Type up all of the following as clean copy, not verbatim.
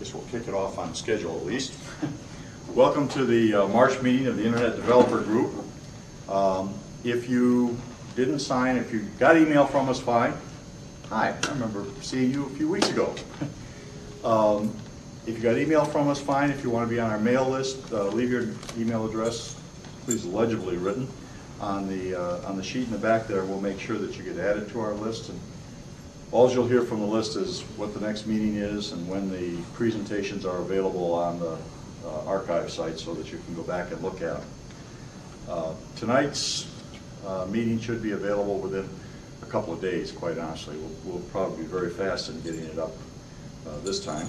Guess we'll kick it off on schedule at least. Welcome to the March meeting of the Internet Developer Group. If you didn't sign, if you got email from us, fine. Hi, I remember seeing you a few weeks ago. If you got email from us, fine. If you want to be on our mail list, leave your email address, please legibly written, on the sheet in the back there. We'll make sure that you get added to our list. And all you'll hear from the list is what the next meeting is and when the presentations are available on the archive site so that you can go back and look at them. Tonight's meeting should be available within a couple of days, quite honestly. We'll probably be very fast in getting it up this time.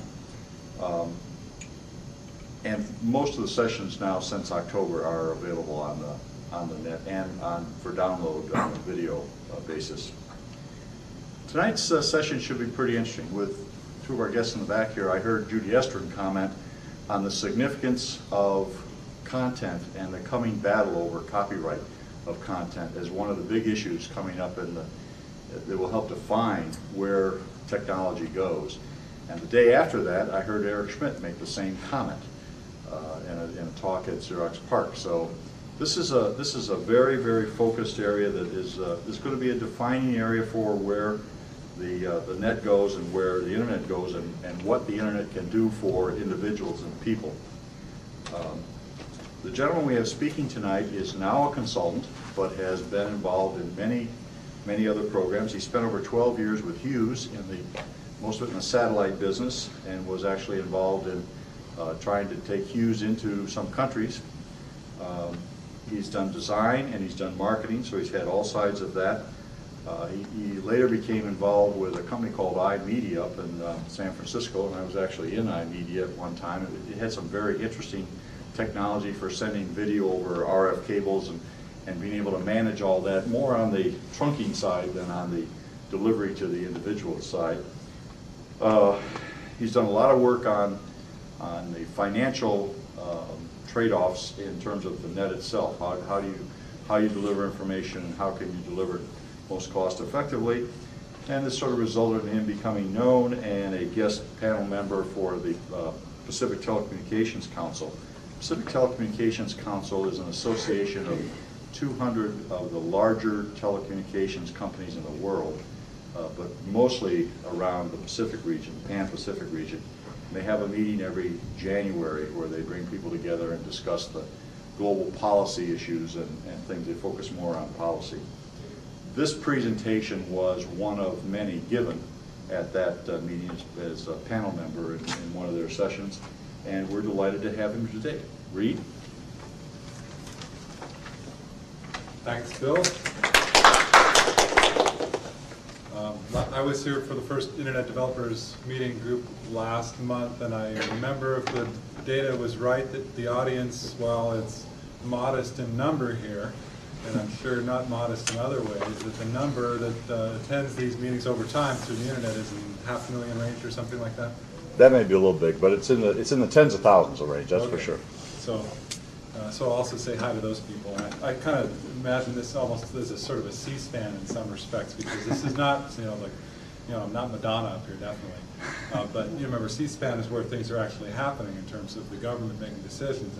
And most of the sessions now since October are available on the net and for download on a video basis. Tonight's session should be pretty interesting. With two of our guests in the back here, I heard Judy Estrin comment on the significance of content and the coming battle over copyright of content as one of the big issues coming up that will help define where technology goes. And the day after that, I heard Eric Schmidt make the same comment in a talk at Xerox PARC. So this is a very, very focused area that is going to be a defining area for where the net goes and where the internet goes and what the internet can do for individuals and people. The gentleman we have speaking tonight is now a consultant, but has been involved in many other programs. He spent over 12 years with Hughes, most of it in the satellite business, and was actually involved in trying to take Hughes into some countries. He's done design and he's done marketing, so he's had all sides of that. He later became involved with a company called iMedia up in San Francisco, and I was actually in iMedia at one time. It had some very interesting technology for sending video over RF cables and being able to manage all that, more on the trunking side than on the delivery to the individual side. He's done a lot of work on the financial trade-offs in terms of the net itself. How you deliver information and how can you deliver it most cost effectively. And this sort of resulted in him becoming known and a guest panel member for the Pacific Telecommunications Council. Pacific Telecommunications Council is an association of 200 of the larger telecommunications companies in the world, but mostly around the Pacific region, Pan-Pacific region. They have a meeting every January where they bring people together and discuss the global policy issues and things. They focus more on policy. This presentation was one of many given at that meeting as a panel member in one of their sessions, and we're delighted to have him today. Reed? Thanks, Bill. I was here for the first Internet Developers Meeting group last month, and I remember if the data was right that the audience, while it's modest in number here, and I'm sure not modest in other ways, that the number that attends these meetings over time through the internet is in 500,000 range or something like that. That may be a little big, but it's in the tens of thousands of range, that's okay. For sure. So I'll also say hi to those people. And I kind of imagine this almost as a sort of a C-SPAN in some respects, because this is not, I'm not Madonna up here, definitely. But you remember, C-SPAN is where things are actually happening in terms of the government making decisions.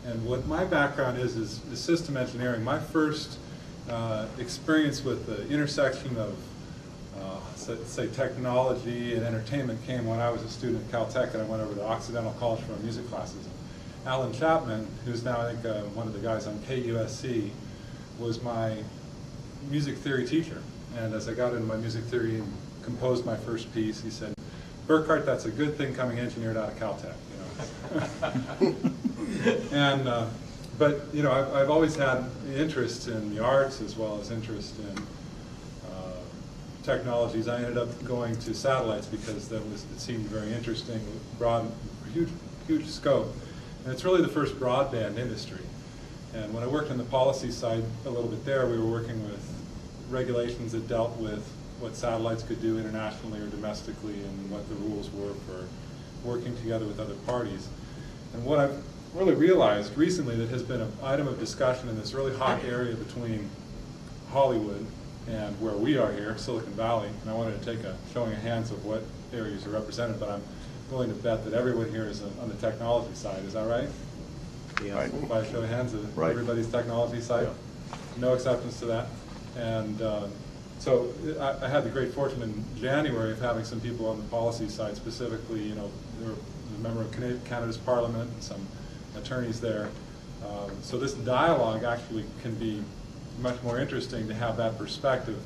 And what my background is system engineering. My first experience with the intersection of, say, technology and entertainment came when I was a student at Caltech, and I went over to Occidental College for my music classes. Alan Chapman, who's now, I think, one of the guys on KUSC, was my music theory teacher. And as I got into my music theory and composed my first piece, he said, "Burkhart, that's a good thing coming engineered out of Caltech." But I've always had interest in the arts as well as interest in technologies. I ended up going to satellites because it seemed very interesting, broad, huge scope. And it's really the first broadband industry. And when I worked on the policy side a little bit there, we were working with regulations that dealt with what satellites could do internationally or domestically and what the rules were for working together with other parties. And what I've really realized recently that has been an item of discussion in this really hot area between Hollywood and where we are here, Silicon Valley, and I wanted to take a showing of hands of what areas are represented, but I'm willing to bet that everyone here is on the technology side. Is that right? Right. By a show of hands, Right. everybody's technology side. No exceptions to that. And so I had the great fortune in January of having some people on the policy side, specifically, you know, there were a member of Canada's Parliament and some attorneys there. So this dialogue actually can be much more interesting to have that perspective.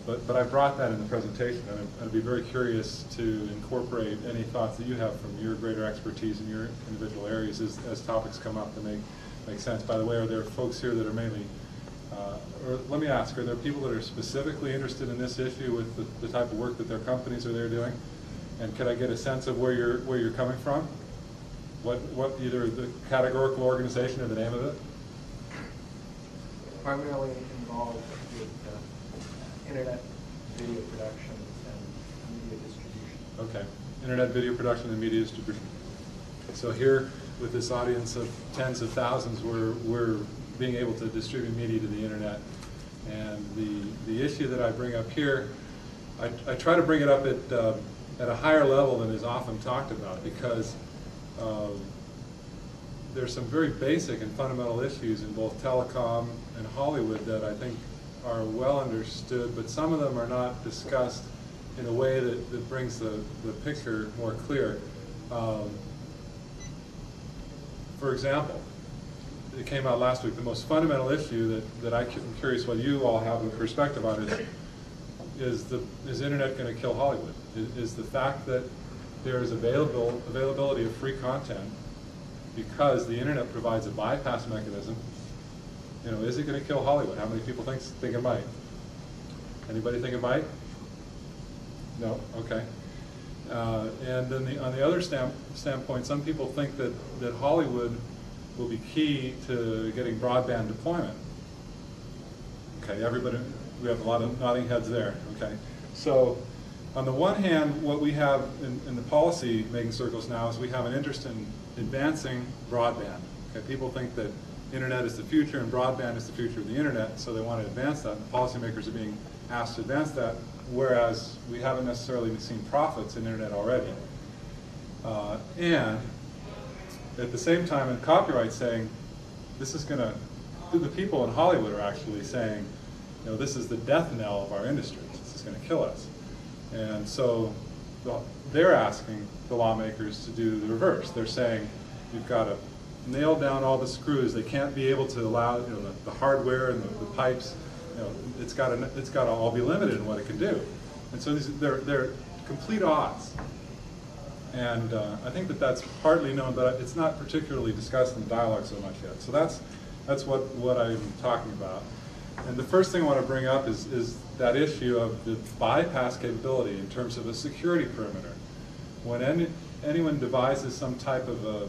But I brought that in the presentation, and I'd be very curious to incorporate any thoughts that you have from your greater expertise in your individual areas as topics come up that make sense. By the way, are there folks here that are mainly, or let me ask, are there people that are specifically interested in this issue with the type of work that their companies are there doing? And could I get a sense of where you're coming from? What either the categorical organization or the name of it? Primarily involved with internet video production and media distribution. Okay, internet video production and media distribution. So here, with this audience of tens of thousands, we're being able to distribute media to the internet. And the issue that I bring up here, I try to bring it up at a higher level than is often talked about, because there's some very basic and fundamental issues in both telecom and Hollywood that I think are well understood, but some of them are not discussed in a way that brings the picture more clear. For example, it came out last week, the most fundamental issue that I'm curious what you all have a perspective on is internet going to kill Hollywood? Is the fact that there is availability of free content because the internet provides a bypass mechanism, you know, is it going to kill Hollywood? How many people think it might? Anybody think it might? No? Okay. And then on the other standpoint, some people think that Hollywood will be key to getting broadband deployment. Okay, everybody, we have a lot of nodding heads there. Okay, so on the one hand, what we have in the policy making circles now is we have an interest in advancing broadband. Okay, people think that internet is the future and broadband is the future of the internet, so they want to advance that, and policymakers are being asked to advance that, whereas we haven't necessarily seen profits in internet already. And at the same time, in copyright saying, this is going to, the people in Hollywood are actually saying, you know, this is the death knell of our industry. This is going to kill us. And so they're asking the lawmakers to do the reverse. They're saying, you've got to nail down all the screws. They can't be able to allow, you know, the hardware and the pipes. You know, it's got to all be limited in what it can do. And so they're complete odds. And I think that's partly known, but it's not particularly discussed in the dialogue so much yet. So that's what I'm talking about. And the first thing I want to bring up is that issue of the bypass capability in terms of a security perimeter. When anyone devises some type of a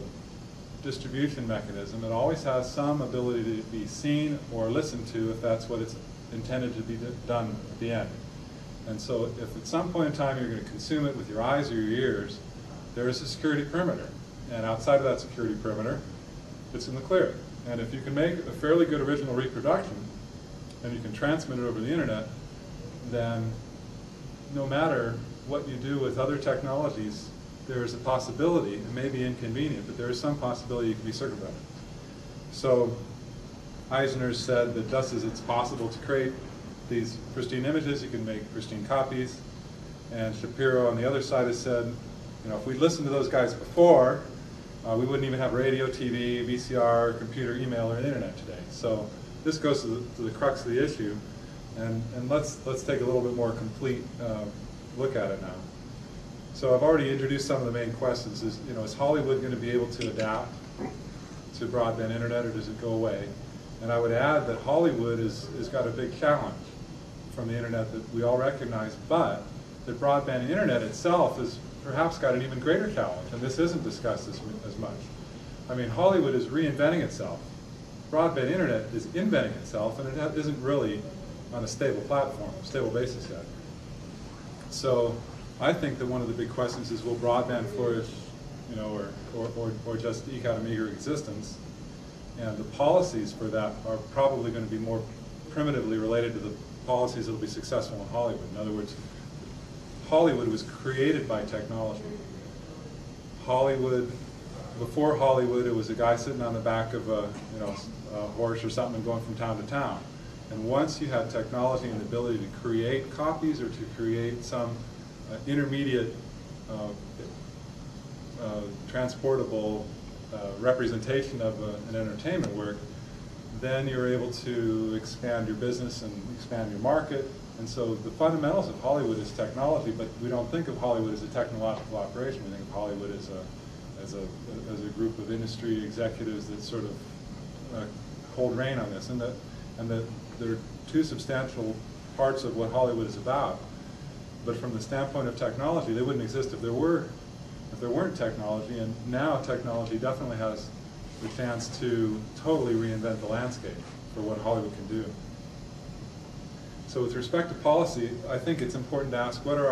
distribution mechanism, it always has some ability to be seen or listened to if that's what it's intended to be done at the end. And so if at some point in time you're going to consume it with your eyes or your ears, there is a security perimeter. And outside of that security perimeter, it's in the clear. And if you can make a fairly good original reproduction, and you can transmit it over the internet, then no matter what you do with other technologies, there is a possibility, it may be inconvenient, but there is some possibility you can be circumvented. So Eisner said that just as it's possible to create these pristine images, you can make pristine copies. And Shapiro on the other side has said, you know, if we'd listened to those guys before, we wouldn't even have radio, TV, VCR, computer, email, or internet today. So this goes to the crux of the issue, and let's take a little bit more complete look at it now. So I've already introduced some of the main questions. Is Hollywood going to be able to adapt to broadband internet, or does it go away? And I would add that Hollywood has got a big challenge from the internet that we all recognize, but the broadband internet itself has perhaps got an even greater challenge, and this isn't discussed as much. I mean, Hollywood is reinventing itself. Broadband internet is inventing itself, and it isn't really on a stable platform, stable basis yet. So I think that one of the big questions is, will broadband flourish, you know, or just eke out a meager existence? And the policies for that are probably going to be more primitively related to the policies that will be successful in Hollywood. In other words, Hollywood was created by technology. Hollywood, before Hollywood, it was a guy sitting on the back of a horse or something and going from town to town. And once you had technology and the ability to create copies or to create some intermediate transportable representation of an entertainment work, then you're able to expand your business and expand your market. And so the fundamentals of Hollywood is technology, but we don't think of Hollywood as a technological operation. We think of Hollywood as a group of industry executives that sort of hold rein on this, and that there are two substantial parts of what Hollywood is about. But from the standpoint of technology, they wouldn't exist if there weren't technology, and now technology definitely has the chance to totally reinvent the landscape for what Hollywood can do. So with respect to policy, I think it's important to ask what are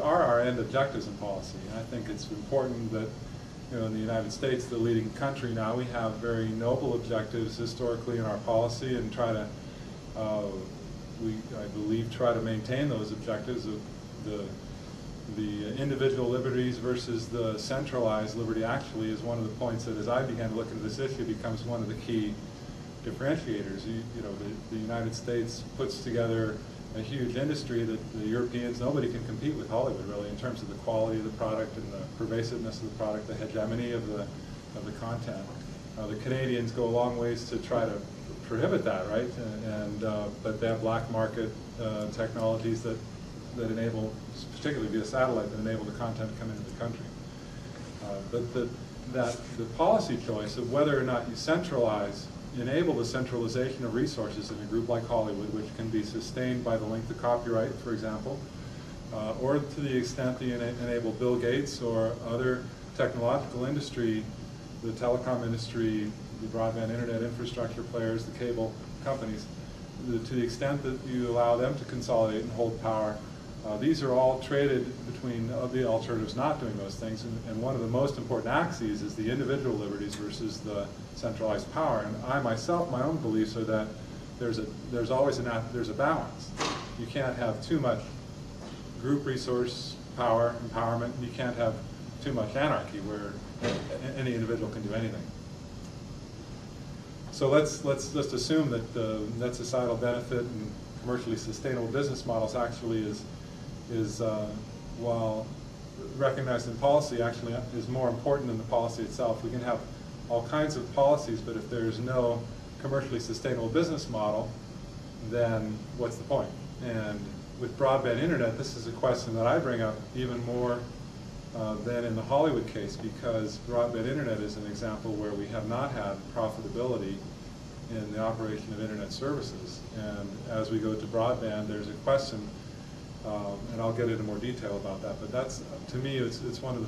our end objectives in policy. And I think it's important that, in the United States, the leading country now, we have very noble objectives historically in our policy, and try to I believe try to maintain those objectives of the individual liberties versus the centralized liberty. Actually is one of the points that, as I began to look into this issue, becomes one of the key differentiators. The United States puts together a huge industry that the Europeans, nobody can compete with Hollywood really in terms of the quality of the product and the pervasiveness of the product, the hegemony of the content. The Canadians go a long ways to try to prohibit that, right? But they have black market technologies that enable, particularly via satellite, that enable the content to come into the country. But the policy choice of whether or not you enable the centralization of resources in a group like Hollywood, which can be sustained by the length of copyright, for example, or to the extent that you enable Bill Gates or other technological industry, the telecom industry, the broadband internet infrastructure players, the cable companies, to the extent that you allow them to consolidate and hold power. These are all traded between the alternatives not doing those things, and one of the most important axes is the individual liberties versus the centralized power. And I myself, my own beliefs are that there's always a balance. You can't have too much group resource power, empowerment. You can't have too much anarchy where any individual can do anything. So let's just assume that the net societal benefit and commercially sustainable business models actually is while recognized in policy, actually is more important than the policy itself. We can have all kinds of policies, but if there's no commercially sustainable business model, then what's the point? And with broadband internet, this is a question that I bring up even more than in the Hollywood case, because broadband internet is an example where we have not had profitability in the operation of internet services. And as we go to broadband, there's a question, and I'll get into more detail about that, but that's, to me, it's one of the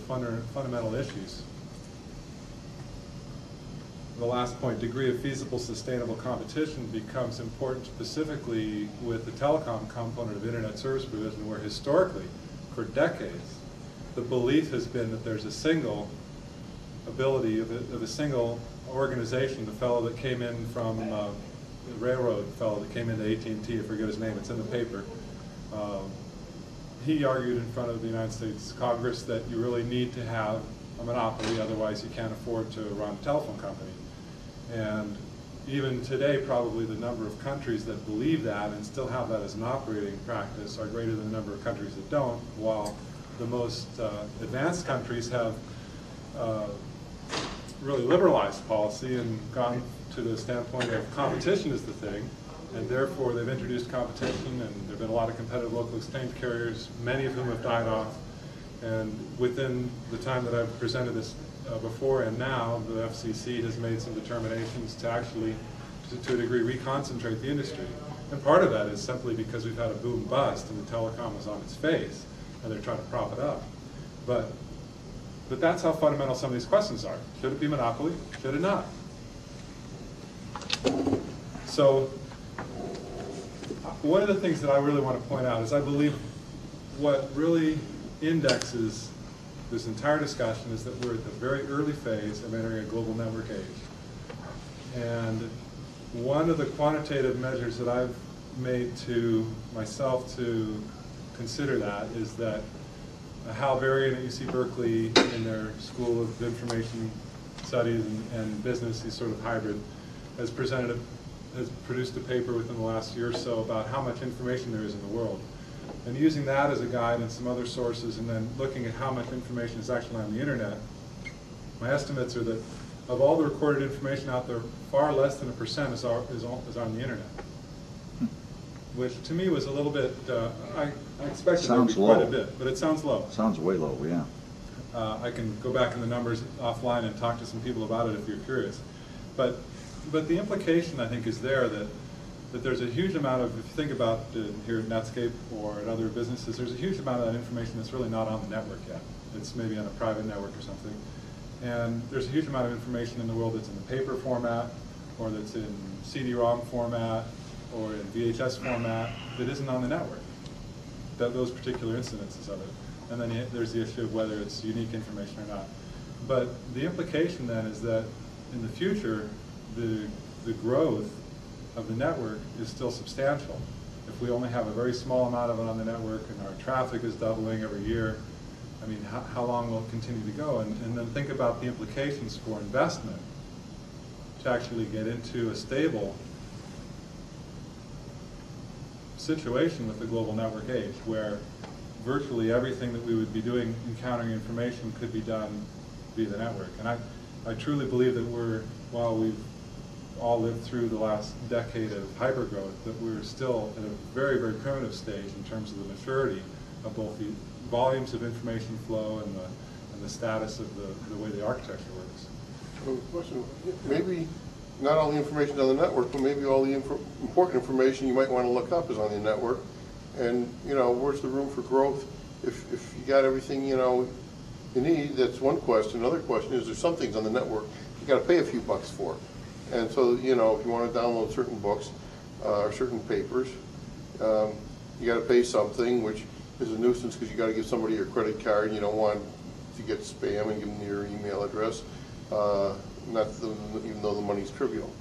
fundamental issues. The last point, degree of feasible sustainable competition, becomes important specifically with the telecom component of internet service provision, where historically, for decades, the belief has been that there's a single ability of a single organization. The fellow that came in from the railroad fellow that came into AT&T, I forget his name, it's in the paper. He argued in front of the United States Congress that you really need to have a monopoly, otherwise you can't afford to run a telephone company. And even today, probably the number of countries that believe that and still have that as an operating practice are greater than the number of countries that don't, while the most advanced countries have really liberalized policy and gone to the standpoint of competition is the thing, and therefore they've introduced competition, and there have been a lot of competitive local exchange carriers, many of whom have died off. And within the time that I've presented this before and now, the FCC has made some determinations to actually, to a degree, reconcentrate the industry. And part of that is simply because we've had a boom bust and the telecom was on its face, and they're trying to prop it up. But that's how fundamental some of these questions are. Should it be monopoly? Should it not? So one of the things that I really want to point out is I believe what really indexes this entire discussion is that we're at the very early phase of entering a global network age. And one of the quantitative measures that I've made to myself to consider that is that Hal Varian at UC Berkeley in their School of Information Studies and Business, he's sort of hybrid, has produced a paper within the last year or so about how much information there is in the world. And using that as a guide and some other sources, and then looking at how much information is actually on the internet, my estimates are that of all the recorded information out there, far less than 1% is on the internet. Which to me was a little bit, I expected there would be quite a bit, but it sounds low. Sounds way low, yeah. I can go back in the numbers offline and talk to some people about it if you're curious. But the implication, I think, is there that there's a huge amount of, if you think about here at Netscape or at other businesses, there's a huge amount of that information that's really not on the network yet. It's maybe on a private network or something. And there's a huge amount of information in the world that's in the paper format, or that's in CD-ROM format, or in VHS format that isn't on the network, those particular incidences of it. And then there's the issue of whether it's unique information or not. But the implication then is that in the future, the growth of the network is still substantial. If we only have a very small amount of it on the network and our traffic is doubling every year, I mean, how long will it continue to go? And then think about the implications for investment to actually get into a stable situation with the global network age, where virtually everything that we would be doing encountering information could be done via the network. And I truly believe that while we've all lived through the last decade of hypergrowth, that we're still at a very, very primitive stage in terms of the maturity of both the volumes of information flow and the status of the way the architecture works. So, question, maybe not all the information on the network, but maybe all the important information you might want to look up is on the network. And, you know, where's the room for growth? If you got everything, you know, you need, that's one question. Another question is, there's some things on the network you got to pay a few bucks for. And so, you know, if you want to download certain books or certain papers, you got to pay something, which is a nuisance because you got to give somebody your credit card and you don't want to get spam and give them your email address. Even though the money's trivial.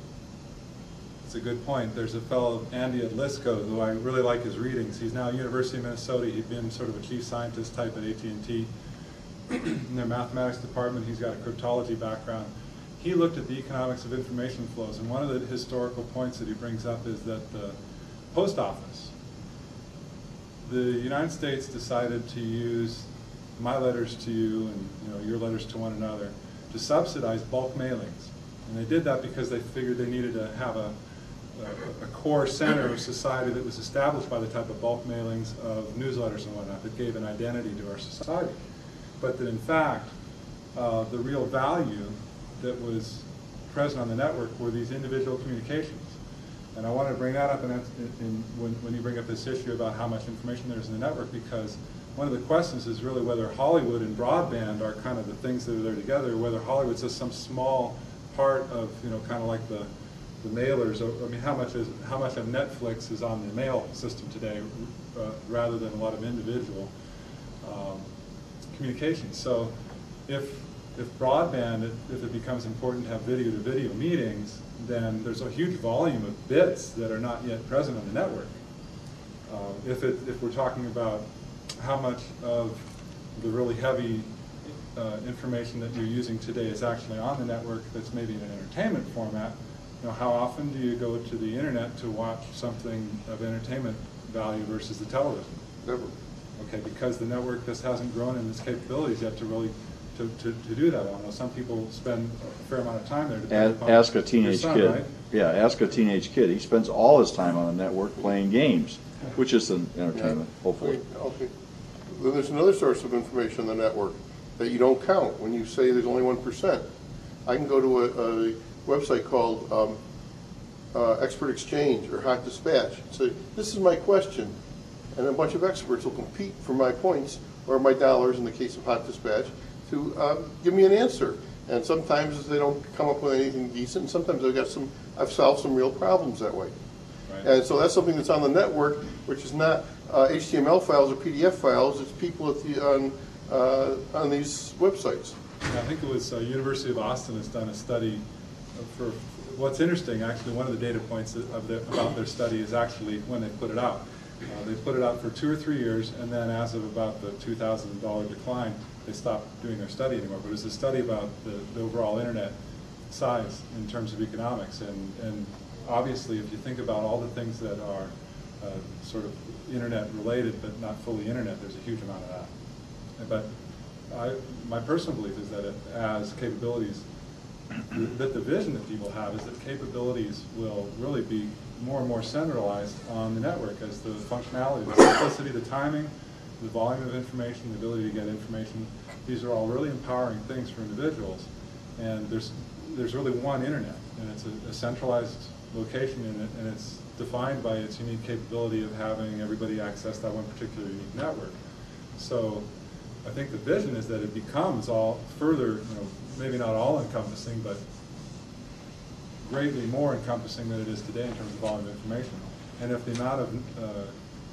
It's a good point. There's a fellow, Andy at Lisco, who I really like his readings. He's now at University of Minnesota. He'd been sort of a chief scientist type at AT&T. In their mathematics department, he's got a cryptology background. He looked at the economics of information flows, and one of the historical points that he brings up is that the post office, the United States decided to use my letters to you and your letters to one another to subsidize bulk mailings. And they did that because they figured they needed to have a core center of society that was established by the type of bulk mailings of newsletters and whatnot that gave an identity to our society. But that in fact, the real value that was present on the network were these individual communications. And I want to bring that up when you bring up this issue about how much information there is in the network, because one of the questions is really whether Hollywood and broadband are kind of the things that are there together, or whether Hollywood's just some small part of, kind of like the mailers. I mean, how much of Netflix is on the mail system today, rather than a lot of individual communications. So if broadband, if it becomes important to have video-to-video meetings, then there's a huge volume of bits that are not yet present on the network. If we're talking about how much of the really heavy information that you're using today is actually on the network that's maybe in an entertainment format, how often do you go to the internet to watch something of entertainment value versus the television? Never. Okay, because the network just hasn't grown in its capabilities yet to really to do that. I don't know, some people spend a fair amount of time there. Ask a teenage kid. Right? Yeah, ask a teenage kid. He spends all his time on the network playing games, which is an entertainment, hopefully. Okay. Then there's another source of information on the network that you don't count when you say there's only 1%. I can go to a website called Expert Exchange or Hot Dispatch and say, this is my question, and a bunch of experts will compete for my points or my dollars in the case of Hot Dispatch to give me an answer. And sometimes they don't come up with anything decent, and sometimes I've solved some real problems that way. Right. And so that's something that's on the network, which is not HTML files or PDF files. It's people on these websites. I think it was University of Austin has done a study for what's interesting. Actually, one of the data points about their study is actually when they put it out. They put it out for 2 or 3 years, and then as of about the $2,000 decline, they stopped doing their study anymore. But it was a study about the overall internet size in terms of economics. And obviously, if you think about all the things that are sort of internet related but not fully internet, there's a huge amount of that. But my personal belief is that as capabilities, that the vision that people have is that capabilities will really be more and more centralized on the network as the functionality, the simplicity, the timing, the volume of information, the ability to get information. These are all really empowering things for individuals. And there's really one internet, and it's a centralized location in it, and it's defined by its unique capability of having everybody access that one particular unique network. So I think the vision is that it becomes all further, maybe not all encompassing, but greatly more encompassing than it is today in terms of volume of information. And if the amount of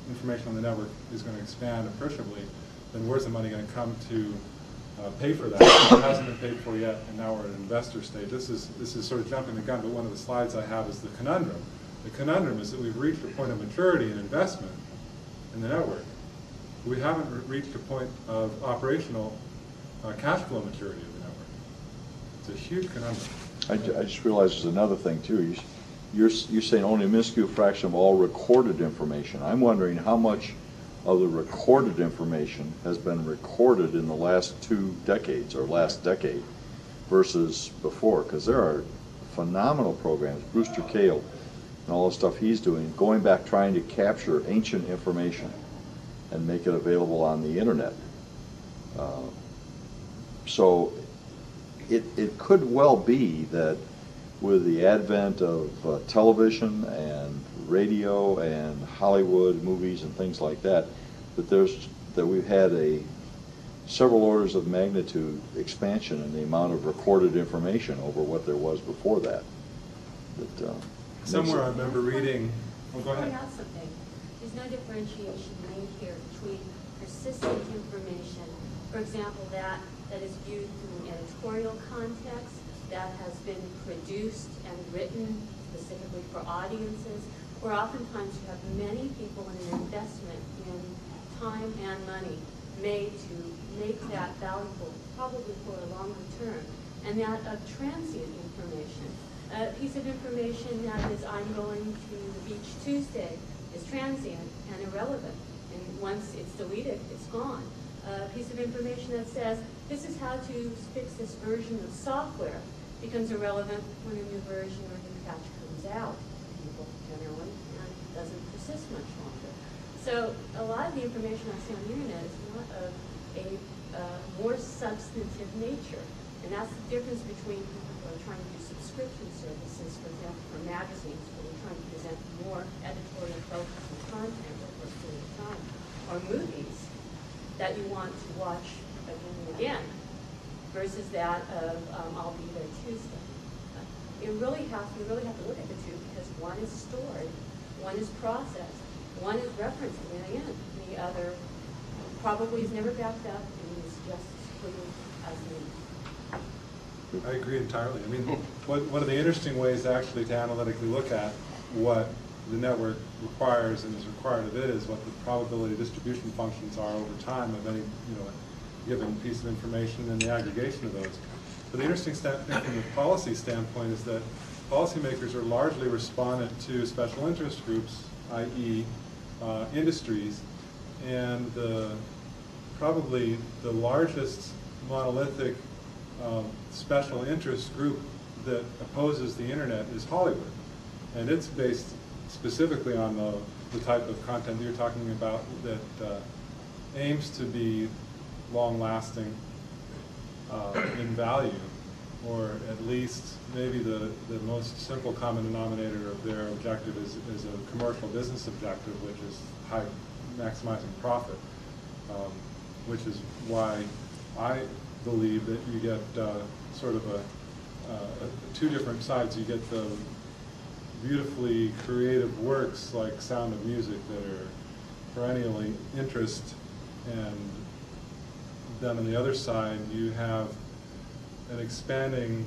information on the network is going to expand appreciably, then where's the money going to come to pay for that? It hasn't been paid for yet, and now we're at an investor stage. This is sort of jumping the gun, but one of the slides I have is the conundrum. The conundrum is that we've reached a point of maturity in investment in the network. We haven't reached a point of operational cash flow maturity of the network. It's a huge conundrum. I just realized there's another thing too. You're saying only a minuscule fraction of all recorded information. I'm wondering how much of the recorded information has been recorded in the last 2 decades or last decade versus before, because there are phenomenal programs, Brewster Kahle and all the stuff he's doing, going back trying to capture ancient information and make it available on the internet. So it could well be that with the advent of television and radio and Hollywood movies and things like that, that we've had a several orders of magnitude expansion in the amount of recorded information over what there was before that. Somewhere I remember reading. Oh, go ahead. Point out something. There's no differentiation made here between persistent information, for example, that is viewed through an editorial context, that has been produced and written specifically for audiences, where oftentimes you have many people in an investment in time and money made to make that valuable, probably for a longer term, and that of transient information. A piece of information that is, I'm going to the beach Tuesday, is transient and irrelevant, and once it's deleted, it's gone. A piece of information that says, this is how to fix this version of software, becomes irrelevant when a new version or new patch comes out, people generally, and doesn't persist much longer. So a lot of the information I see on the internet is not of a more substantive nature, and that's the difference between people who are trying to do subscription services, for example, for magazines, where we're trying to present more editorial focus and content over a period of time, or movies that you want to watch again and again, versus that of I'll be there Tuesday. You really have to look at the two, because one is stored, one is processed, one is referenced in the end, the other probably is never backed up and is just as clear as new. I agree entirely. I mean, one of the interesting ways actually to analytically look at what the network requires and is required of it is what the probability distribution functions are over time of any given piece of information and the aggregation of those. But the interesting thing from the policy standpoint is that policymakers are largely respondent to special interest groups, i.e. Industries, and probably the largest monolithic special interest group that opposes the internet is Hollywood, and it's based specifically on the type of content you're talking about that aims to be long-lasting in value, or at least maybe the most simple common denominator of their objective is a commercial business objective, which is maximizing profit, which is why I believe that you get sort of two different sides. You get the beautifully creative works like Sound of Music that are perennially interest, and then on the other side you have an expanding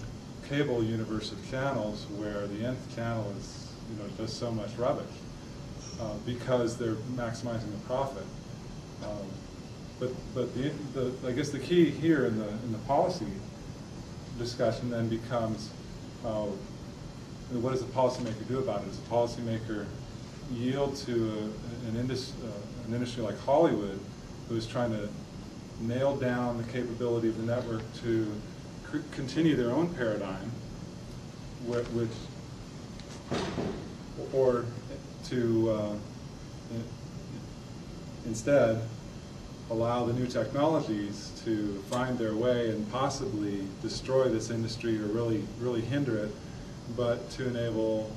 cable universe of channels where the nth channel is just so much rubbish. because they're maximizing the profit. But I guess the key here in the policy discussion then becomes, what does the policymaker do about it? Does the policymaker yield to an industry like Hollywood, who is trying to nail down the capability of the network to continue their own paradigm, or to instead allow the new technologies to find their way and possibly destroy this industry or really hinder it, but to enable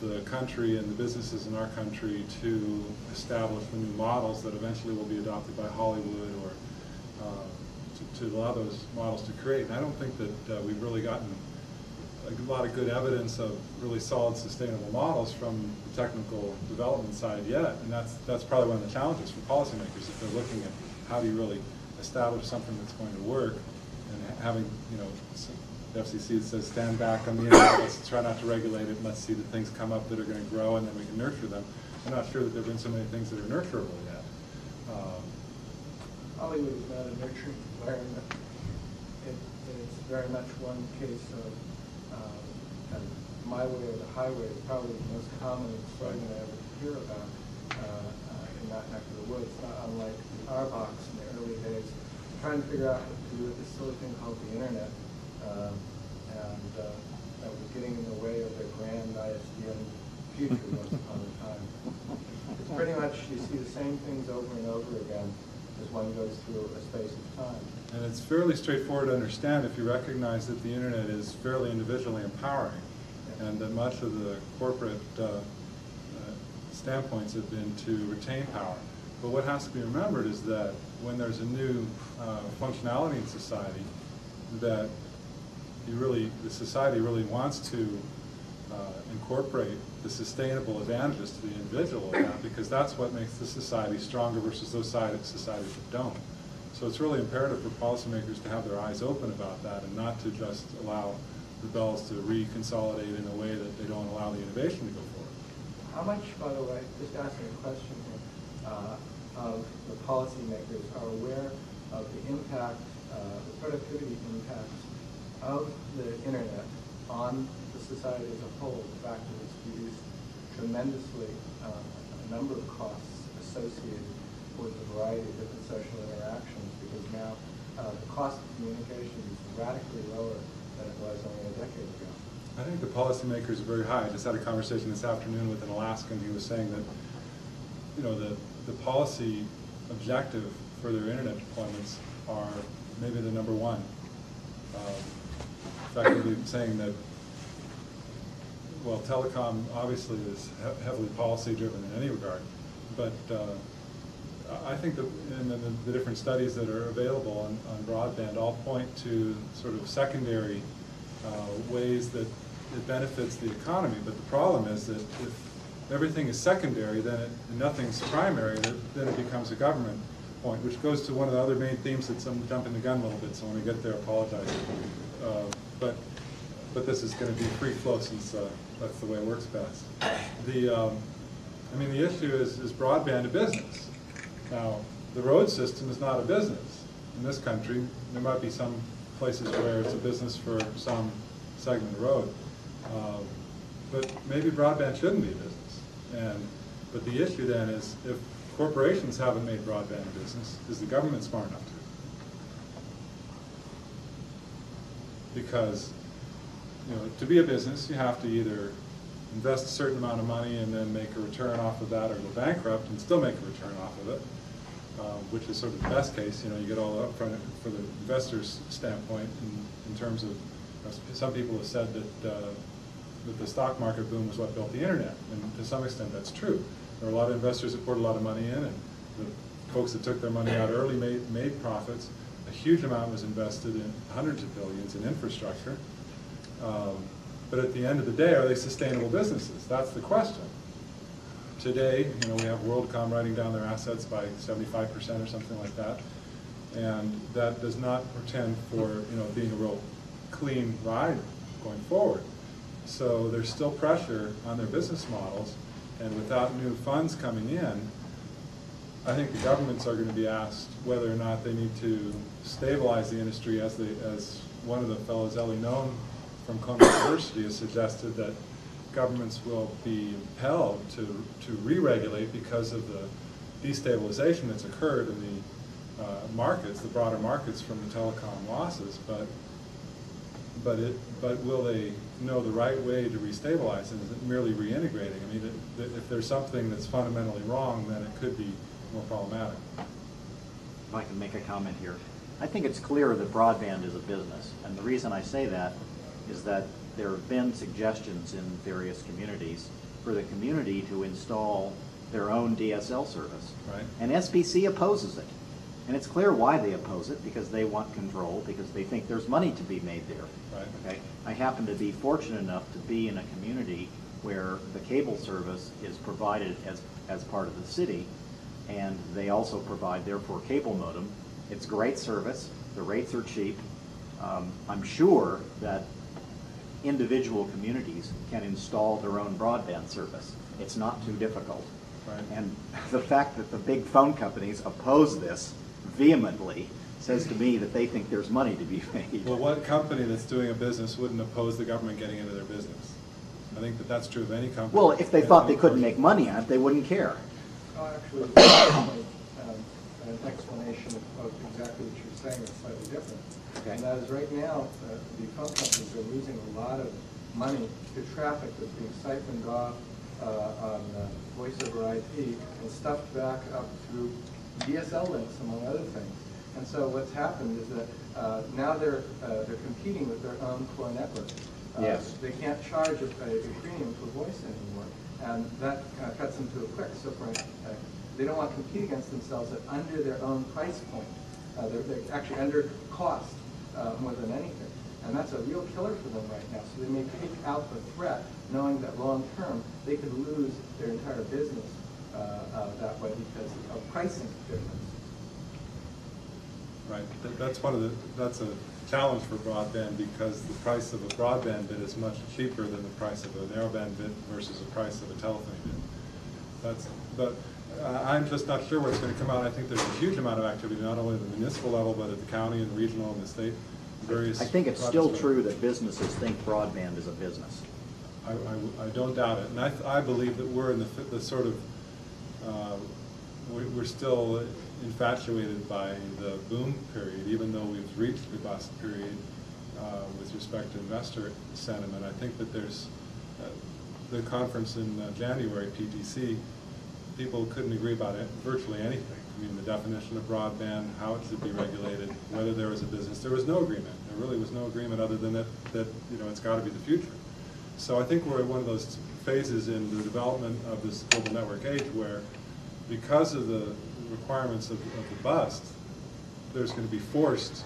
the country and the businesses in our country to establish the new models that eventually will be adopted by Hollywood, or to allow those models to create. And I don't think that we've really gotten a lot of good evidence of really solid, sustainable models from the technical development side yet, and that's probably one of the challenges for policymakers if they're looking at how do you really establish something that's going to work, and having, you know, the FCC says stand back on the internet, let's try not to regulate it, and let's see the things come up that are going to grow, and then we can nurture them. I'm not sure that there have been so many things that are nurturable yet. Hollywood is not a nurturing environment. It's very much one case of kind of my way or the highway is probably the most common slogan I ever hear about in that neck of the woods, not unlike the R-Box in the early days, trying to figure out what to do with this silly thing called the internet, and that was getting in the way of their grand ISDN future once upon a time. It's pretty much, you see the same things over and over again as one goes through a space of time. And it's fairly straightforward to understand if you recognize that the internet is fairly individually empowering, and that much of the corporate standpoints have been to retain power. But what has to be remembered is that when there's a new functionality in society, that the society really wants to incorporate the sustainable advantages to the individual, because that's what makes the society stronger versus those societies that don't. So it's really imperative for policymakers to have their eyes open about that and not to just allow the bells to reconsolidate in a way that they don't allow the innovation to go forward. How much, by the way, just asking a question here, of the policymakers are aware of the impact, the productivity impacts of the internet on the society as a whole, the fact that it's reduced tremendously a number of costs associated with a variety of different social interactions, because now the cost of communication is radically lower than it was only a decade ago. I think the policymakers are very high. I just had a conversation this afternoon with an Alaskan who was saying that, you know, the policy objective for their internet deployments are maybe the number one. Effectively saying that, well, telecom obviously is heavily policy driven in any regard, but I think that the different studies that are available on broadband all point to sort of secondary ways that it benefits the economy. But the problem is that if everything is secondary, then nothing's primary, then it becomes a government point, which goes to one of the other main themes that I'm jumping the gun a little bit, so when we get there, apologize. But this is going to be free flow since that's the way it works best. I mean, the issue is broadband a business? Now, the road system is not a business in this country. There might be some places where it's a business for some segment of road, but maybe broadband shouldn't be a business. But the issue then is, if corporations haven't made broadband a business, is the government smart enough to? Because, you know, to be a business, you have to either invest a certain amount of money and then make a return off of that, or go bankrupt and still make a return off of it, which is sort of the best case. You know, you get all up front for the investor's standpoint in terms of, some people have said that the stock market boom was what built the internet, and to some extent that's true. There were a lot of investors that poured a lot of money in, and the folks that took their money out early made profits. A huge amount was invested in hundreds of billions in infrastructure. But at the end of the day, are they sustainable businesses? That's the question. Today, you know, we have WorldCom writing down their assets by 75% or something like that, and that does not portend for, you know, being a real clean ride going forward. So there's still pressure on their business models And without new funds coming in, I think the governments are going to be asked whether or not they need to stabilize the industry, as one of the fellows, Ellie Noam from Columbia University, has suggested that governments will be impelled to re-regulate because of the destabilization that's occurred in the markets, the broader markets from the telecom losses. But will they know the right way to restabilize, and is it merely reintegrating? I mean, if there's something that's fundamentally wrong, then it could be more problematic. If I can make a comment here. I think it's clear that broadband is a business, and the reason I say that is that there have been suggestions in various communities for the community to install their own DSL service. Right. And SBC opposes it. And it's clear why they oppose it, because they want control, because they think there's money to be made there. Right. Okay? I happen to be fortunate enough to be in a community where the cable service is provided as part of the city, and they also provide, therefore, cable modem. It's great service. The rates are cheap. I'm sure that individual communities can install their own broadband service. It's not too difficult. Right. And the fact that the big phone companies oppose this vehemently says to me that they think there's money to be made. Well, what company that's doing a business wouldn't oppose the government getting into their business? I think that that's true of any company. Well, if they thought they couldn't make money on it, they wouldn't care. Actually, an explanation of exactly what you're saying is slightly different. Okay. And that is, right now, the phone companies are losing a lot of money to traffic that's being siphoned off on voice over IP and stuffed back up through DSL links, among other things. And so what's happened is that now they're competing with their own core network. Yes. They can't charge a premium for voice anymore, and that kind of cuts them to a quick. So they don't want to compete against themselves at under their own price point. They're actually under cost more than anything. And that's a real killer for them right now. So they may take out the threat, knowing that long term they could lose their entire business that way because of pricing difference. Right. That's a challenge for broadband, because the price of a broadband bit is much cheaper than the price of a narrowband bit versus the price of a telephone bit. But I'm just not sure what's going to come out. I think there's a huge amount of activity, not only at the municipal level, but at the county and regional and the state. I think it's still true that businesses think broadband is a business. I don't doubt it, and I believe that we're in the sort of we're still infatuated by the boom period, even though we've reached the bust period with respect to investor sentiment. I think that there's the conference in January, PTC, people couldn't agree about it, virtually anything. I mean, the definition of broadband, how it should be regulated, whether there was a business. There was no agreement. There really was no agreement other than that it's got to be the future. So I think we're at one of those phases in the development of this global network age where, because of the requirements of the bust, there's going to be forced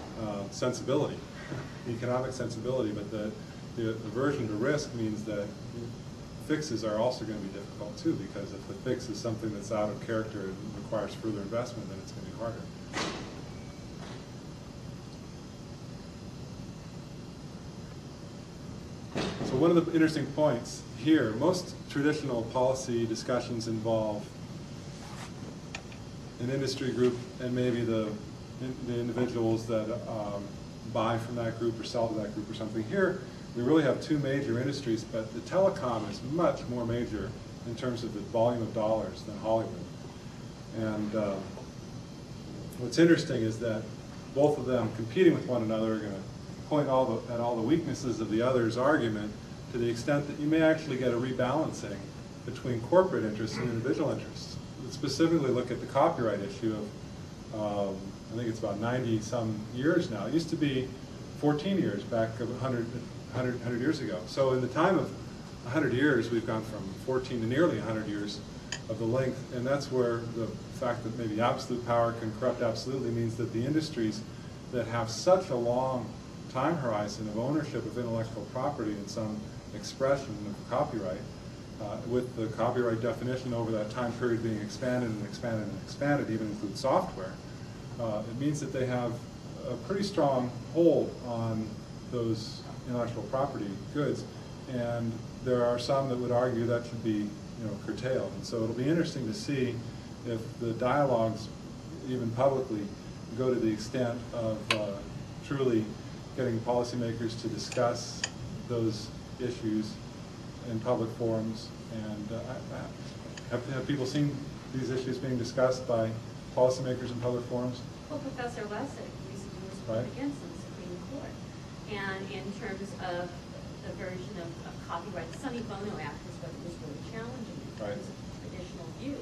sensibility, economic sensibility, but the aversion to risk means that fixes are also going to be difficult too, because if the fix is something that's out of character and requires further investment, then it's going to be harder. So one of the interesting points here, most traditional policy discussions involve an industry group and maybe the individuals that buy from that group or sell to that group or something. Here, we really have two major industries, but the telecom is much more major in terms of the volume of dollars than Hollywood. And what's interesting is that both of them competing with one another are going to point at all the weaknesses of the other's argument, to the extent that you may actually get a rebalancing between corporate interests and individual interests. Specifically look at the copyright issue of, I think it's about 90-some years now. It used to be 14 years back of 100 years ago. So in the time of 100 years, we've gone from 14 to nearly 100 years of the length, and that's where the fact that maybe absolute power can corrupt absolutely means that the industries that have such a long time horizon of ownership of intellectual property in some expression of copyright, with the copyright definition over that time period being expanded and expanded and expanded, even include software, it means that they have a pretty strong hold on those intellectual property goods. And there are some that would argue that should be curtailed. And so it'll be interesting to see if the dialogues, even publicly, go to the extent of truly getting policymakers to discuss those issues in public forums. And have people seen these issues being discussed by policymakers in public forums? Well, Professor Lessig recently was Right. put against in the Supreme Court. And in terms of the version of copyright, the Sonny Bono Act is what was really challenging in terms Right. of traditional view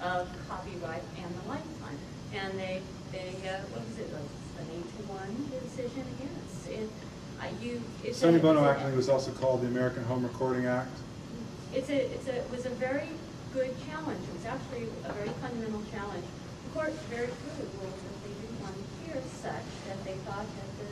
of copyright and the lifetime. And they what was it, an 8-1 decision against? Sonny Bono Act, I think, was also called the American Home Recording Act. It was a very good challenge. It was actually a very fundamental challenge. The court very clearly ruled that they didn't want to hear such, that they thought that the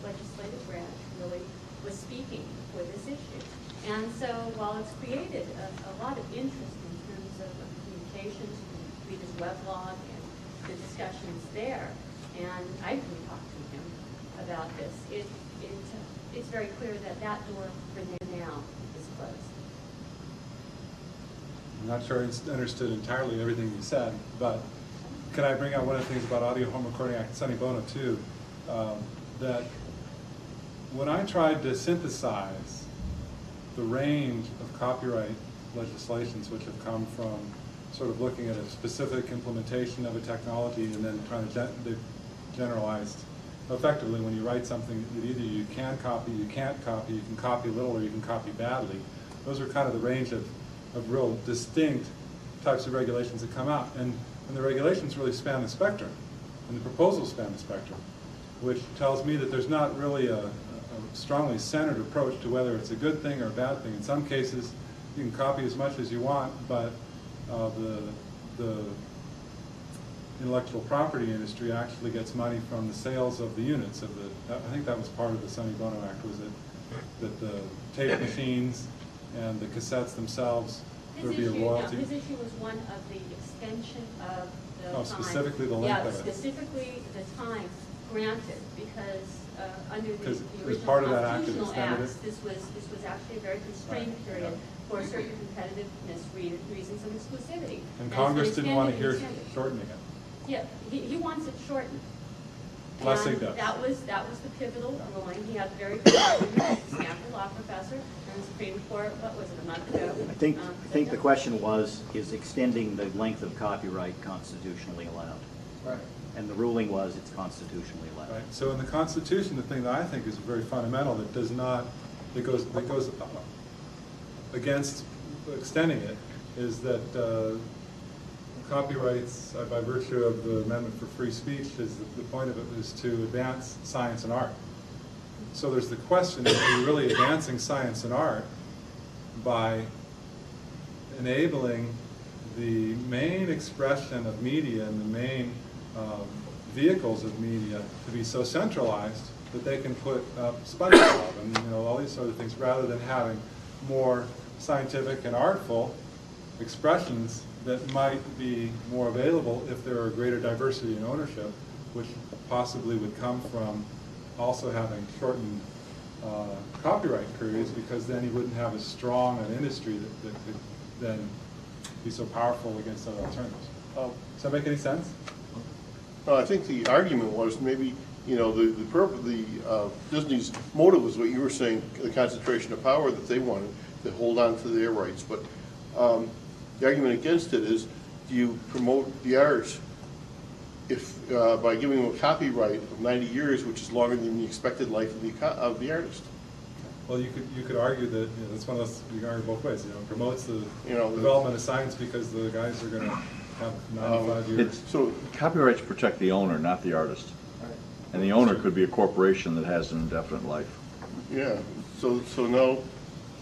legislative branch really was speaking for this issue. And so while it's created a lot of interest in terms of communications, you can read his weblog and the discussions there, and I can talk to him about this, it's very clear that that door for now is closed. I'm not sure I understood entirely everything you said, but can I bring out one of the things about Audio Home Recording Act and Sonny Bono too, that when I tried to synthesize the range of copyright legislations which have come from sort of looking at a specific implementation of a technology and then trying to generalize effectively when you write something that either you can copy, you can't copy, you can copy little, or you can copy badly. Those are kind of the range of real distinct types of regulations that come out. And the regulations really span the spectrum, and the proposals span the spectrum, which tells me that there's not really a strongly centered approach to whether it's a good thing or a bad thing. In some cases, you can copy as much as you want, but the intellectual property industry actually gets money from the sales of the units of the. I think that was part of the Sonny Bono Act, was that the tape machines and the cassettes themselves, there would be a royalty. His issue was one of the extension of the time. Specifically the length of it. Yeah, specifically the time granted, because under the original part of that act that constitutional extended acts, this was actually a very constrained period for certain competitiveness reasons of exclusivity. And Congress didn't want to hear extended. shortening it. Yeah, he wants it shortened. Lessig And does. that was the pivotal ruling. He had a very good Stanford law professor in the Supreme Court, what was it, a month ago? I think the question was, is extending the length of copyright constitutionally allowed? Right. And the ruling was it's constitutionally allowed. Right. So in the Constitution, the thing that I think is very fundamental that does not, that goes against extending it, is that copyrights, by virtue of the Amendment for Free Speech, is the point of it is to advance science and art. So there's the question, is are you really advancing science and art by enabling the main expression of media and the main vehicles of media to be so centralized that they can put up SpongeBob and all these sort of things, rather than having more scientific and artful expressions that might be more available if there are greater diversity in ownership, which possibly would come from also having shortened copyright periods, because then you wouldn't have as strong an industry that could then be so powerful against other alternatives. Does that make any sense? No, I think the argument was maybe, the purpose, Disney's motive was what you were saying, the concentration of power that they wanted to hold on to their rights. But the argument against it is, do you promote the arts if by giving them a copyright of 90 years, which is longer than the expected life of the artist? Well, you could argue that that's one of those, you can argue both ways. It promotes the development of science because the guys are going to have 95 years. So copyrights protect the owner, not the artist. And the owner could be a corporation that has an indefinite life. Yeah. So now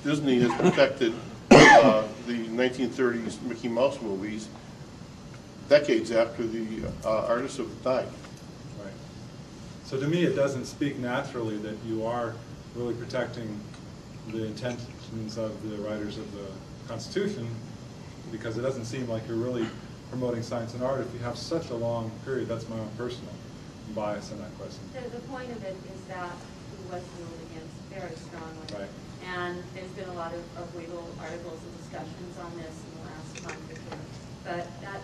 Disney has protected the 1930s Mickey Mouse movies decades after the artists have died. Right. So to me, it doesn't speak naturally that you are really protecting the intentions of the writers of the Constitution, because it doesn't seem like you're really promoting science and art if you have such a long period. That's my own personal bias in that question. The point of it is that he was ruled against very strongly. Right. And there's been a lot of legal articles and discussions on this in the fund repair. But that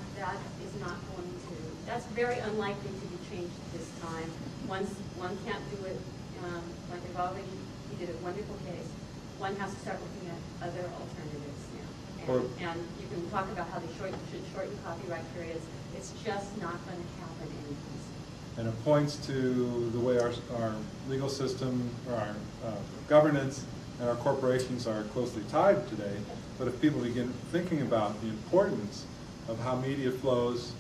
is not going to, that's very unlikely to be changed at this time. One can't do it, like they've already, he did a wonderful case. One has to start looking at other alternatives now. And you can talk about how they should shorten copyright periods. It's just not going to happen anytime soon. And it points to the way our legal system, or our governance, and our corporations are closely tied today. But if people begin thinking about the importance of how media flows,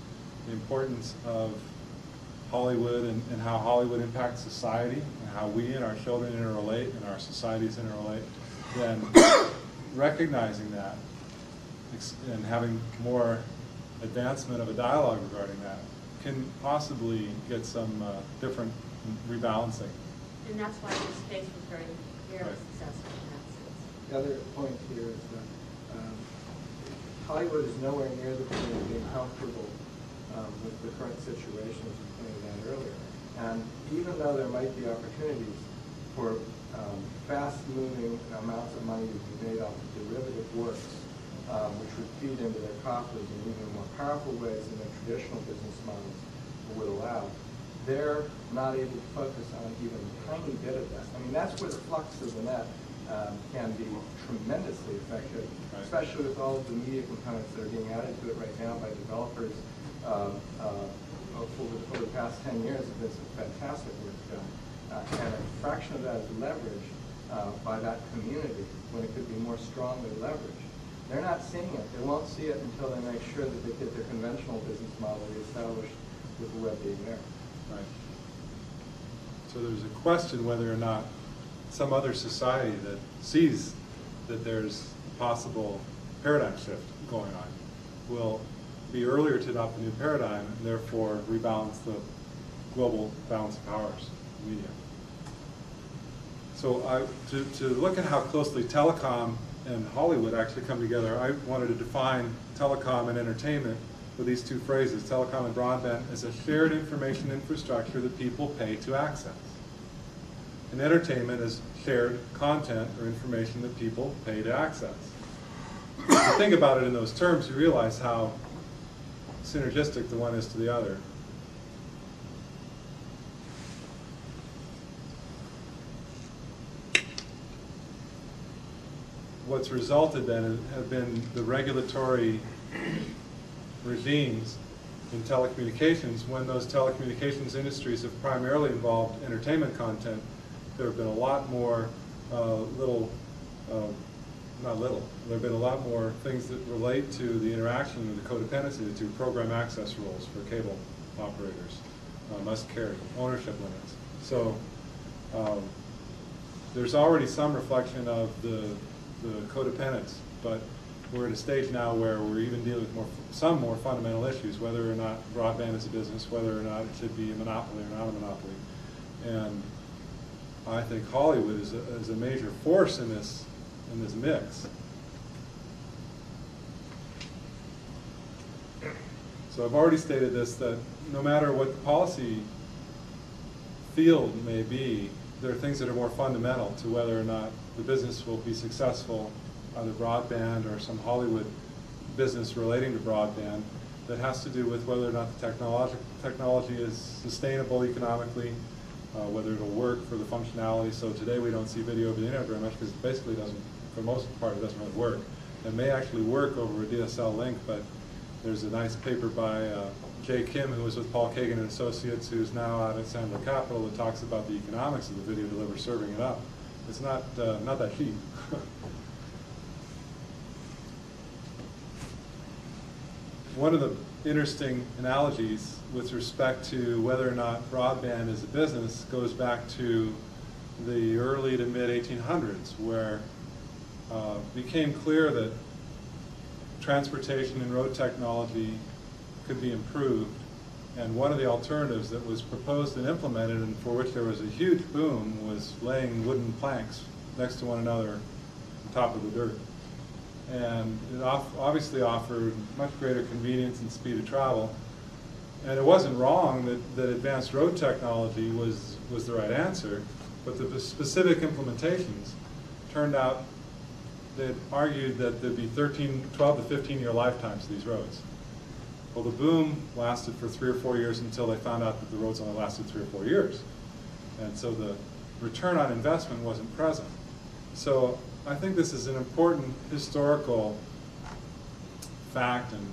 the importance of Hollywood and how Hollywood impacts society, and how we and our children interrelate and our societies interrelate, then recognizing that and having more advancement of a dialogue regarding that can possibly get some different rebalancing. And that's why this case was very, very Right. successful in that sense. The other point here is that Hollywood is nowhere near the point of being comfortable with the current situation, as you pointed out earlier. And even though there might be opportunities for fast-moving amounts of money to be made off of derivative works, which would feed into their coffers in even more powerful ways than their traditional business models would allow, they're not able to focus on even a tiny bit of that. I mean, that's where the flux of the net can be tremendously effective, especially with all of the media components that are being added to it right now by developers. Over the past 10 years, have been some fantastic work done. And a fraction of that is leveraged by that community when it could be more strongly leveraged. They're not seeing it. They won't see it until they make sure that they get their conventional business model reestablished with the web being there. Right. So there's a question whether or not some other society that sees that there's a possible paradigm shift going on will be earlier to adopt a new paradigm and therefore rebalance the global balance of powers in media. So to look at how closely telecom and Hollywood actually come together, I wanted to define telecom and entertainment with these two phrases, telecom and broadband, as a shared information infrastructure that people pay to access. And entertainment is shared content or information that people pay to access. If you think about it in those terms, you realize how synergistic the one is to the other. What's resulted then have been the regulatory regimes in telecommunications. When those telecommunications industries have primarily involved entertainment content, there have been a lot more there have been a lot more things that relate to the interaction and the codependency to program access rules for cable operators, must carry ownership limits. So there's already some reflection of the codependence, but we're at a stage now where we're even dealing with some more fundamental issues, whether or not broadband is a business, whether or not it should be a monopoly or not a monopoly. And I think Hollywood is a major force in this mix. So I've already stated this, that no matter what the policy field may be, there are things that are more fundamental to whether or not the business will be successful, either broadband or some Hollywood business relating to broadband, that has to do with whether or not the technology is sustainable economically, whether it'll work for the functionality. So today we don't see video over the internet very much because it basically doesn't, for the most part, it doesn't really work. It may actually work over a DSL link, but there's a nice paper by Jay Kim, who was with Paul Kagan and Associates, who's now out at Sandler Capital, that talks about the economics of the video delivery serving it up. It's not that cheap. One of the interesting analogies with respect to whether or not broadband is a business goes back to the early to mid 1800s, where it became clear that transportation and road technology could be improved. And one of the alternatives that was proposed and implemented, and for which there was a huge boom, was laying wooden planks next to one another on top of the dirt. And it obviously offered much greater convenience and speed of travel. And it wasn't wrong that advanced road technology was the right answer, but the specific implementations turned out they had argued that there'd be 12 to 15-year lifetimes to these roads. Well, the boom lasted for 3 or 4 years until they found out that the roads only lasted 3 or 4 years. And so the return on investment wasn't present. So I think this is an important historical fact and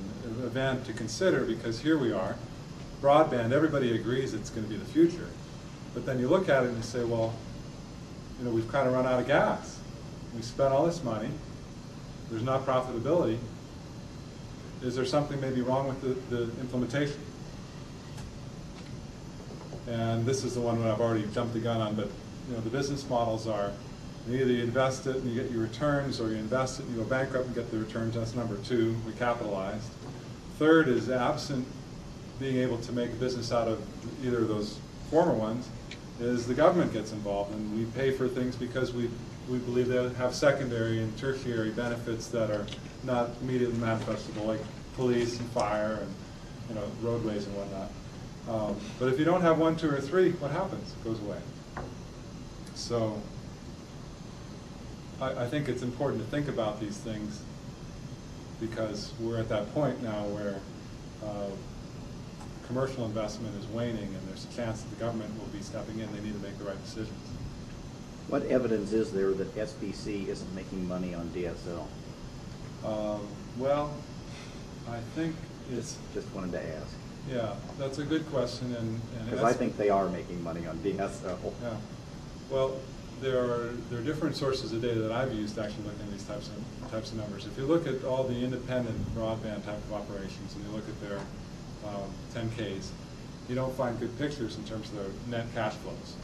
event to consider, because here we are, broadband, everybody agrees it's going to be the future. But then you look at it and you say, well, you know, we've kind of run out of gas. We spent all this money. There's not profitability. Is there something maybe wrong with the implementation? And this is the one that I've already jumped the gun on, but you know, the business models are, either you invest it and you get your returns, or you invest it and you go bankrupt and get the returns. That's number 2, recapitalized. Third is, absent being able to make a business out of either of those former ones, is the government gets involved, and we pay for things because we believe they have secondary and tertiary benefits that are not immediately manifestable, like police and fire and, you know, roadways and whatnot. But if you don't have 1, 2, or 3, what happens? It goes away. So I think it's important to think about these things, because we're at that point now where commercial investment is waning, and there's a chance that the government will be stepping in. They need to make the right decisions. What evidence is there that SBC isn't making money on DSL? Well, I think it's... Just wanted to ask. Yeah, that's a good question. Because I think they are making money on DSL. Yeah. Well, there are different sources of data that I've used to actually look at these types of numbers. If you look at all the independent broadband type of operations and you look at their 10Ks, you don't find good pictures in terms of their net cash flows.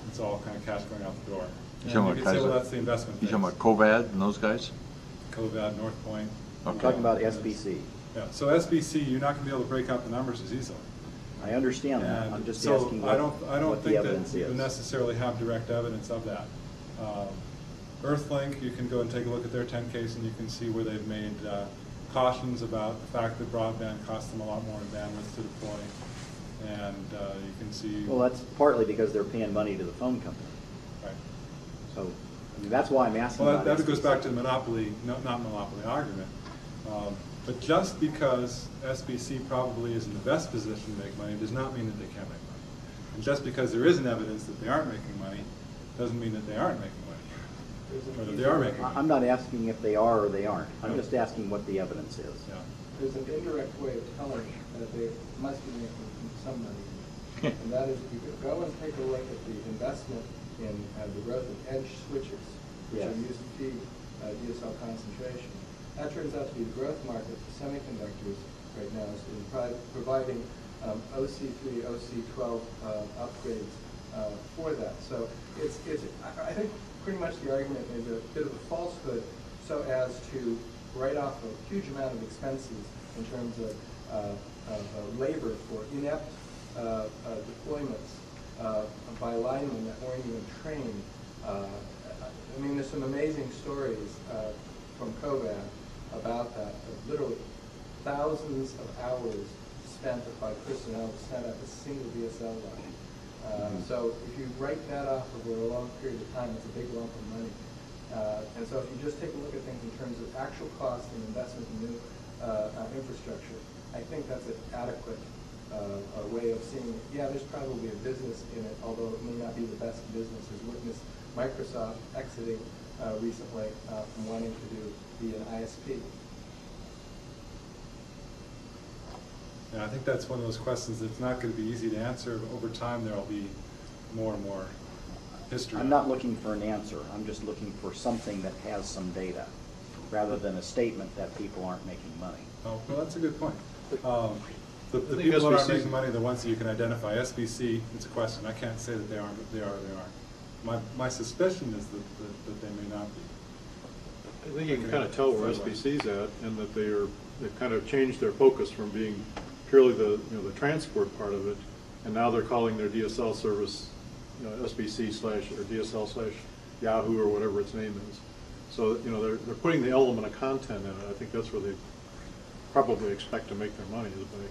It's all kind of cash going out the door. And you can say, well, that's the investment. You talking about Covad and those guys? Covad, North Point. I'm talking about SBC. Yeah. So SBC, you're not going to be able to break out the numbers as easily. I understand that. I'm just asking I don't what the think evidence that you is. necessarily have direct evidence of that. Earthlink, you can go and take a look at their 10Ks and you can see where they've made cautions about the fact that broadband costs them a lot more in bandwidth to deploy. And you can see... Well, that's partly because they're paying money to the phone company. Right. So I mean, that's why I'm asking well, about that SBC. goes back to the monopoly, not monopoly argument. But just because SBC probably is in the best position to make money does not mean that they can't make money. And just because there isn't evidence that they aren't making money doesn't mean that they aren't making money. Or that they are making money. I'm not asking if they are or they aren't. I'm just asking what the evidence is. Yeah. There's an indirect way of telling that they must be making some money. And that is, you could go and take a look at the investment in the growth of edge switches, which Yes. are used to feed DSL concentration. That turns out to be the growth market for semiconductors right now, is in providing OC3, OC12 upgrades for that. So I think pretty much the argument is a bit of a falsehood, so as to write off a huge amount of expenses in terms of labor for inept deployments by linemen that weren't even trained. I mean, there's some amazing stories from Covad about that, literally thousands of hours spent by personnel to set up a single DSL line. So if you write that off over a long period of time, it's a big lump of money. And so if you just take a look at things in terms of actual cost and investment in new infrastructure, I think that's an adequate way of seeing it. Yeah, there's probably a business in it, although it may not be the best business, as witnessed Microsoft exiting recently from wanting to be an ISP. Yeah, I think that's one of those questions that's not going to be easy to answer. Over time, there will be more and more history. I'm not looking for an answer. I'm just looking for something that has some data, rather than a statement that people aren't making money. Oh, well, that's a good point. The think people that aren't SBC making money are the ones that you can identify. SBC, it's a question. I can't say that they aren't, but they are or they aren't. My suspicion is that they may not be. I think you can kind of tell where SBC's at, and that they've kind of changed their focus from being purely the transport part of it, and now they're calling their DSL service SBC or DSL / Yahoo or whatever its name is. So they're putting the element of content in it. I think that's where they probably expect to make their money, is by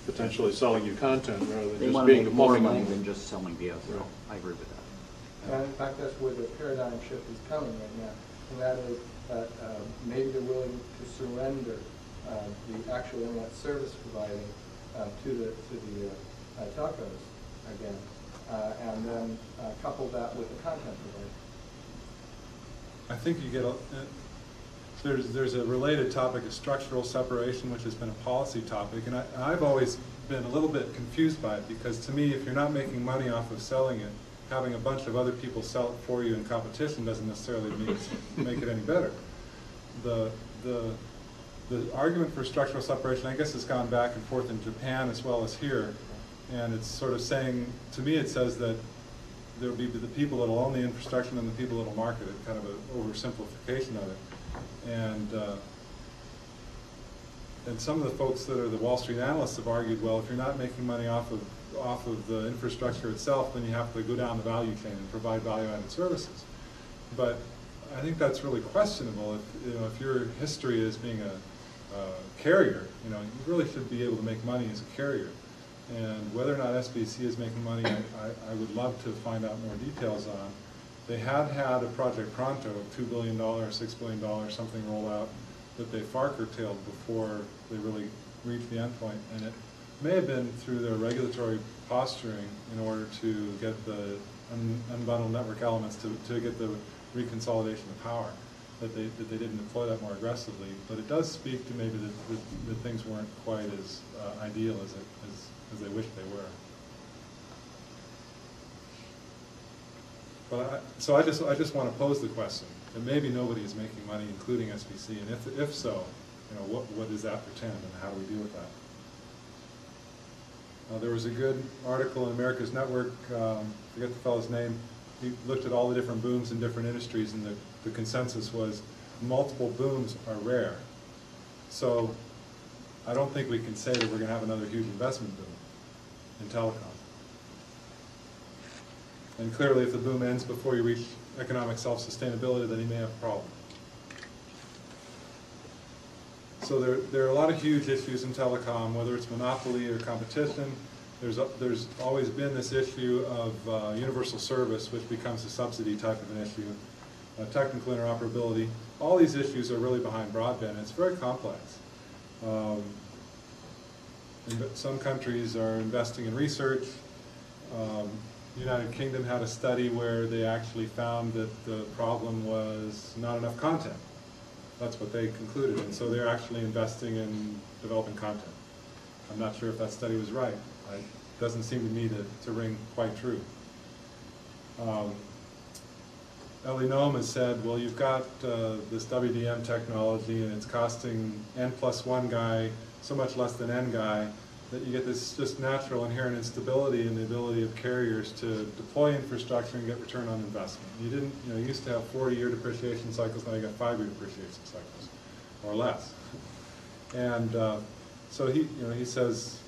potentially selling you content rather than They just want to being make the more plumbing money element. than just selling DSL. Right. I agree with that. And in fact, that's where the paradigm shift is coming right now. and that is that maybe they're willing to surrender the actual internet service providing to the telcos again, and then couple that with the content provider. I think you get there's a related topic of structural separation, which has been a policy topic, and I've always been a little bit confused by it, because to me, if you're not making money off of selling it, having a bunch of other people sell it for you in competition doesn't necessarily make it any better. The argument for structural separation, I guess, has gone back and forth in Japan as well as here, and it's sort of saying, to me it says that there will be the people that will own the infrastructure and the people that will market it, kind of an oversimplification of it. And some of the folks that are the Wall Street analysts have argued, well, if you're not making money off of the infrastructure itself, then you have to go down the value chain and provide value-added services. But I think that's really questionable. If your history is being a carrier, you really should be able to make money as a carrier. And whether or not SBC is making money, I would love to find out more details on. They had a Project Pronto, $2 billion, $6 billion, something roll out, that they far curtailed before they really reached the end point. And it may have been through their regulatory posturing in order to get the unbundled network elements to get the reconsolidation of power, that they didn't deploy that more aggressively. But it does speak to maybe that things weren't quite as ideal as they wished they were. But so I just want to pose the question that maybe nobody is making money, including SBC, and if so, what does that portend, and how do we deal with that? There was a good article in America's Network, forget the fellow's name. He looked at all the different booms in different industries, and the consensus was multiple booms are rare. So I don't think we can say that we're going to have another huge investment boom in telecom. And clearly, if the boom ends before you reach economic self-sustainability, then you may have a problem. So there are a lot of huge issues in telecom, whether it's monopoly or competition. There's always been this issue of universal service, which becomes a subsidy type of an issue, technical interoperability. All these issues are really behind broadband. It's very complex. Some countries are investing in research. The United Kingdom had a study where they actually found that the problem was not enough content. That's what they concluded, and so they're actually investing in developing content. I'm not sure if that study was right. It doesn't seem to me to ring quite true. Ellie Noam has said, well, you've got this WDM technology, and it's costing N+1 guy so much less than N guy, that you get this just natural inherent instability in the ability of carriers to deploy infrastructure and get return on investment. You used to have 40-year depreciation cycles, now you got 5-year depreciation cycles, or less. And so he says,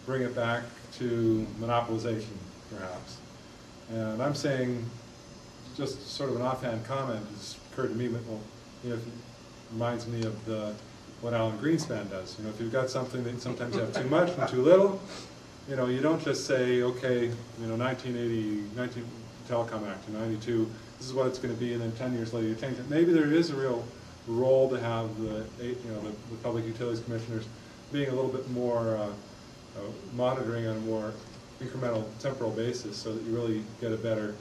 bring it back to monopolization, perhaps. And I'm saying, just sort of an offhand comment has occurred to me, well, it reminds me of what Alan Greenspan does. If you've got something that sometimes you have too much and too little, you don't just say, okay, 1980, Telecom Act in 92, this is what it's going to be, and then 10 years later you change it. Maybe there is a real role to have the Public Utilities Commissioners being a little bit more monitoring on a more incremental temporal basis, so that you really get a better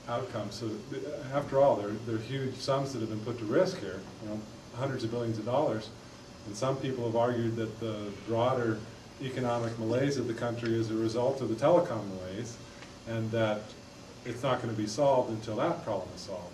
outcome. So after all, there are huge sums that have been put to risk here. Hundreds of billions of dollars, and some people have argued that the broader economic malaise of the country is a result of the telecom malaise, and that it's not going to be solved until that problem is solved.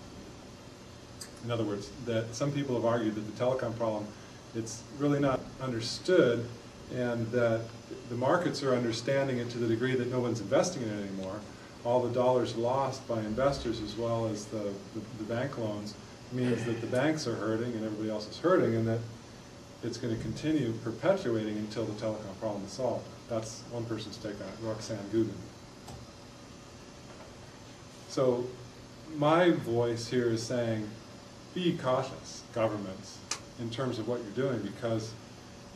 In other words, that some people have argued that the telecom problem, it's really not understood, and that the markets are understanding it to the degree that no one's investing in it anymore. All the dollars lost by investors, as well as the bank loans, means that the banks are hurting and everybody else is hurting, and that it's going to continue perpetuating until the telecom problem is solved. That's one person's take on it, Roxanne Guggen. So my voice here is saying, be cautious, governments, in terms of what you're doing, because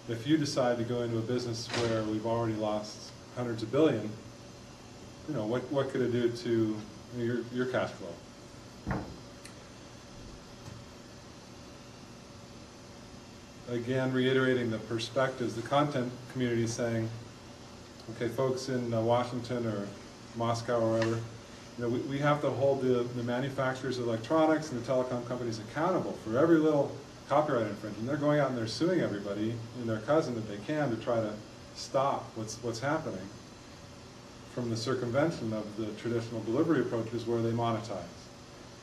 if you decide to go into a business where we've already lost hundreds of billion, what could it do to your cash flow? again, reiterating the perspectives, the content community is saying, okay, folks in Washington or Moscow or wherever, you know, we have to hold the manufacturers of electronics and the telecom companies accountable for every little copyright infringement. They're going out and they're suing everybody and their cousin that they can to try to stop what's happening from the circumvention of the traditional delivery approaches where they monetize.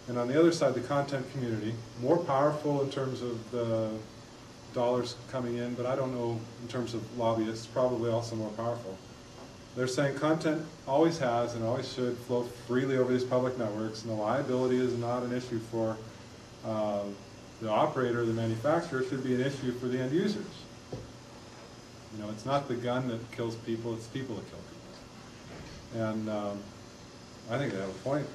And on the other side, the content community, more powerful in terms of the dollars coming in, but I don't know in terms of lobbyists, probably also more powerful. They're saying content always has and always should flow freely over these public networks, and the liability is not an issue for the operator or the manufacturer. It should be an issue for the end users. You know, it's not the gun that kills people, it's people that kill people. And I think they have a point.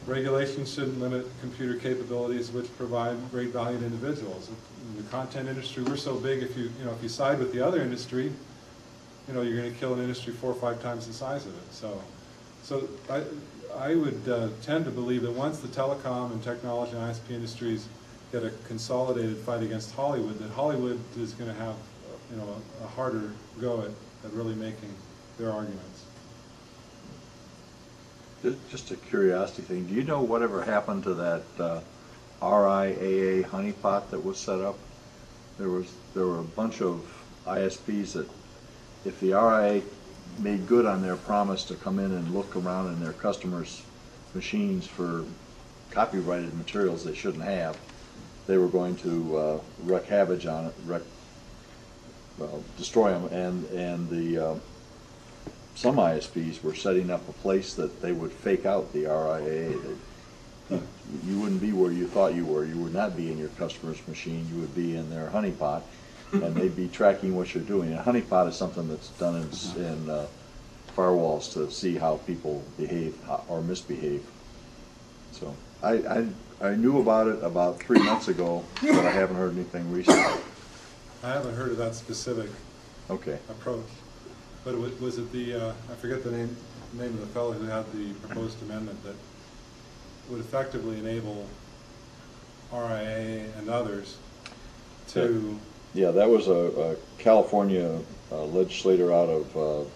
Regulations shouldn't limit computer capabilities which provide great value to individuals. In the content industry, we're so big, if you side with the other industry, you know, you're going to kill an industry 4 or 5 times the size of it. So I would tend to believe that once the telecom and technology and ISP industries get a consolidated fight against Hollywood, that Hollywood is going to have, you know, a harder go at really making their arguments. Just a curiosity thing, do you know whatever happened to that RIAA honeypot that was set up? There were a bunch of ISPs that, if the RIA made good on their promise to come in and look around in their customers' machines for copyrighted materials they shouldn't have, they were going to wreak havoc on it, destroy them, and the some ISPs were setting up a place that they would fake out the RIA. You wouldn't be where you thought you were. You would not be in your customer's machine. You would be in their honeypot, and they'd be tracking what you're doing. A honeypot is something that's done in firewalls to see how people behave or misbehave. So I knew about it about 3 months ago, but I haven't heard anything recently. I haven't heard of that specific approach. But was it the, I forget the name of the fellow who had the proposed amendment that would effectively enable RIA and others to... Yeah, that was a California legislator out of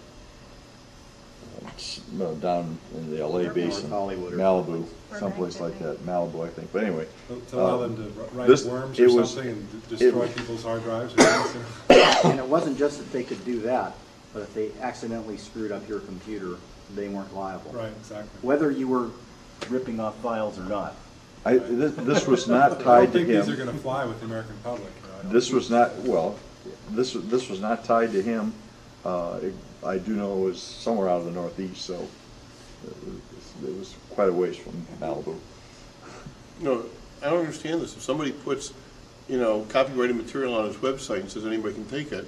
down in the LA basin, Malibu, someplace like that, Malibu I think. But anyway. To allow them to write worms or something and destroy people's hard drives or something. And it wasn't just that they could do that, but if they accidentally screwed up your computer, they weren't liable. Right, exactly. Whether you were ripping off files or not. This was not tied to him. I don't think these are going to fly with the American public. This was not, well, this was not tied to him. I do know it was somewhere out of the Northeast, so it was quite a ways from Malibu. No, I don't understand this. If somebody puts, you know, copyrighted material on his website and says anybody can take it,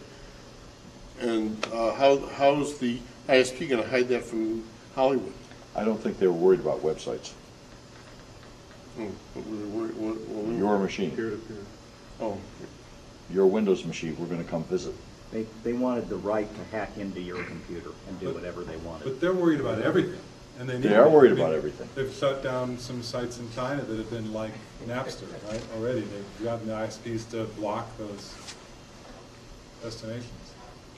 and how's the ISP going to hide that from Hollywood? I don't think they were worried about websites. Your machine. Peer-to-peer. Oh. Your Windows machine, we're going to come visit. They wanted the right to hack into your computer and do whatever they wanted. But they're worried about everything. And they are worried about everything. They've shut down some sites in China that have been like Napster, right, already. They've gotten the ISPs to block those destinations.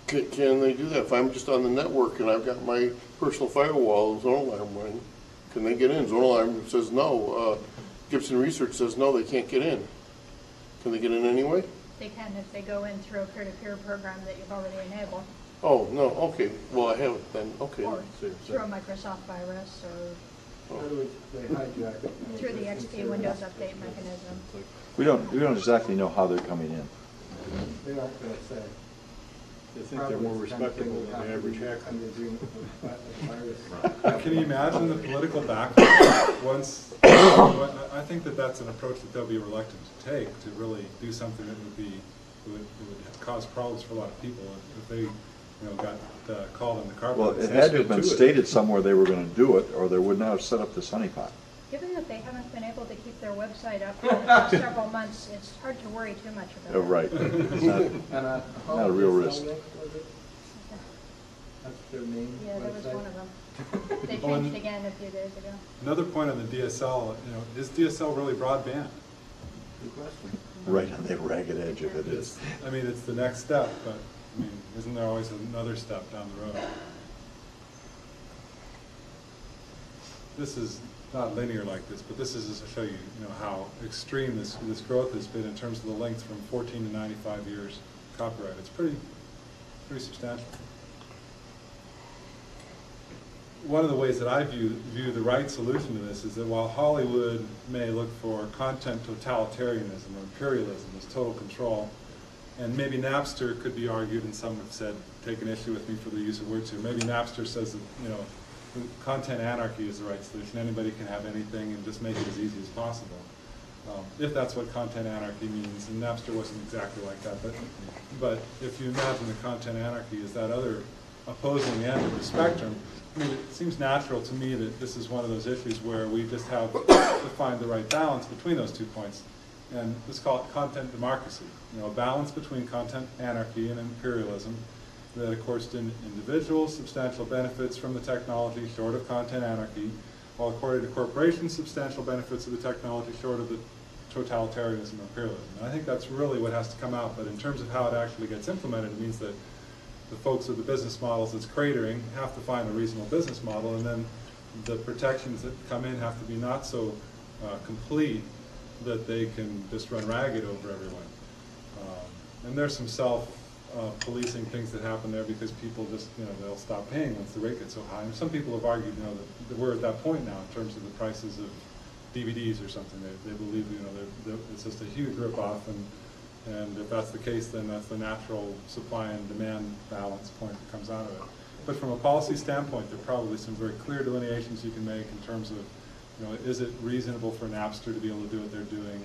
Can they do that? If I'm just on the network and I've got my personal firewall, Zone Alarm running, can they get in? Zone Alarm says no. Gibson Research says no, they can't get in. Can they get in anyway? They can if they go in through a peer-to-peer program that you've already enabled. Oh, no, okay. Well, I have it then, okay. Or through a Microsoft virus or They hijack it. through the XP Windows Update mechanism. We don't exactly know how they're coming in. They aren't going to say. They think they're more respectable than the average hacker. Can you imagine the political backlash once? I think that's an approach that they'll be reluctant to take, to really do something that would cause problems for a lot of people if they, got called on the carpet. Well, it had to have been stated somewhere they were going to do it, or they would not have set up this honeypot. Given that they haven't been able to keep their website up for the past several months, it's hard to worry too much about it. Right. It's not a real risk. That's their main Yeah, that was website. one of them. They changed again a few days ago. Another point on the DSL, is DSL really broadband? Good question. right on the ragged edge of it is. I mean, it's the next step, but, I mean, isn't there always another step down the road? This is not linear like this, but this is just to show you, how extreme this growth has been in terms of the length from 14 to 95 years copyright. It's pretty substantial. One of the ways that I view the right solution to this is that while Hollywood may look for content totalitarianism or imperialism as total control, and maybe Napster could be argued, and some have said, taken issue with me for the use of words here, maybe Napster says that, content anarchy is the right solution. Anybody can have anything and just make it as easy as possible. If that's what content anarchy means, and Napster wasn't exactly like that, but if you imagine the content anarchy as that other opposing end of the spectrum, I mean, it seems natural to me that this is one of those issues where we just have to find the right balance between those 2 points. And let's call it content democracy. A balance between content anarchy and imperialism that accords to individuals substantial benefits from the technology short of content anarchy, while according to corporations substantial benefits of the technology short of the totalitarianism and imperialism. And I think that's really what has to come out, but in terms of how it actually gets implemented, it means that the folks with the business models that's cratering have to find a reasonable business model, and then the protections that come in have to be not so complete that they can just run ragged over everyone. And there's some self-policing things that happen there because people just, they'll stop paying once the rate gets so high. And some people have argued, that we're at that point now in terms of the prices of DVDs or something. They believe, it's just a huge ripoff, and if that's the case, then that's the natural supply and demand balance point that comes out of it. But from a policy standpoint, there are probably some very clear delineations you can make in terms of, is it reasonable for Napster to be able to do what they're doing?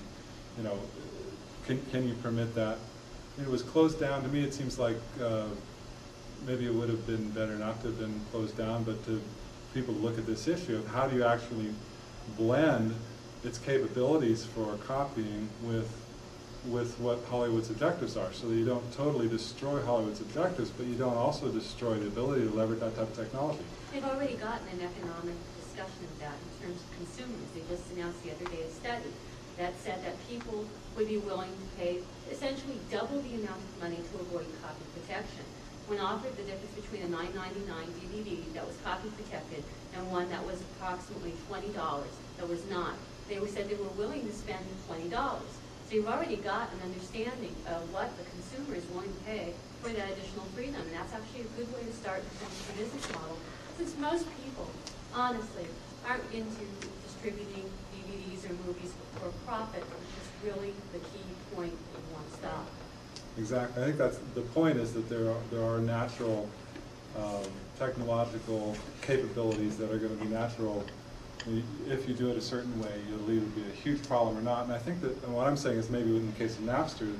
Can you permit that? It was closed down. To me, it seems like maybe it would have been better not to have been closed down, but to people to look at this issue of how do you actually blend its capabilities for copying with what Hollywood's objectives are, so that you don't totally destroy Hollywood's objectives, but you don't also destroy the ability to leverage that type of technology. They've already gotten an economic discussion of that in terms of consumers. They just announced the other day a study that said that people would be willing to pay essentially double the amount of money to avoid copy protection. When offered the difference between a $9.99 DVD that was copy protected and one that was approximately $20 that was not, said they were willing to spend $20. So you've already got an understanding of what the consumer is willing to pay for that additional freedom, and that's actually a good way to start in terms of the business model. Since most people, honestly, aren't into distributing DVDs or movies for profit, which is really the key point that you want to stop. Exactly. I think that's the point, is that there are natural technological capabilities that are going to be natural. If you do it a certain way, it'll either be a huge problem or not. And I think that, and what I'm saying is maybe in the case of Napster,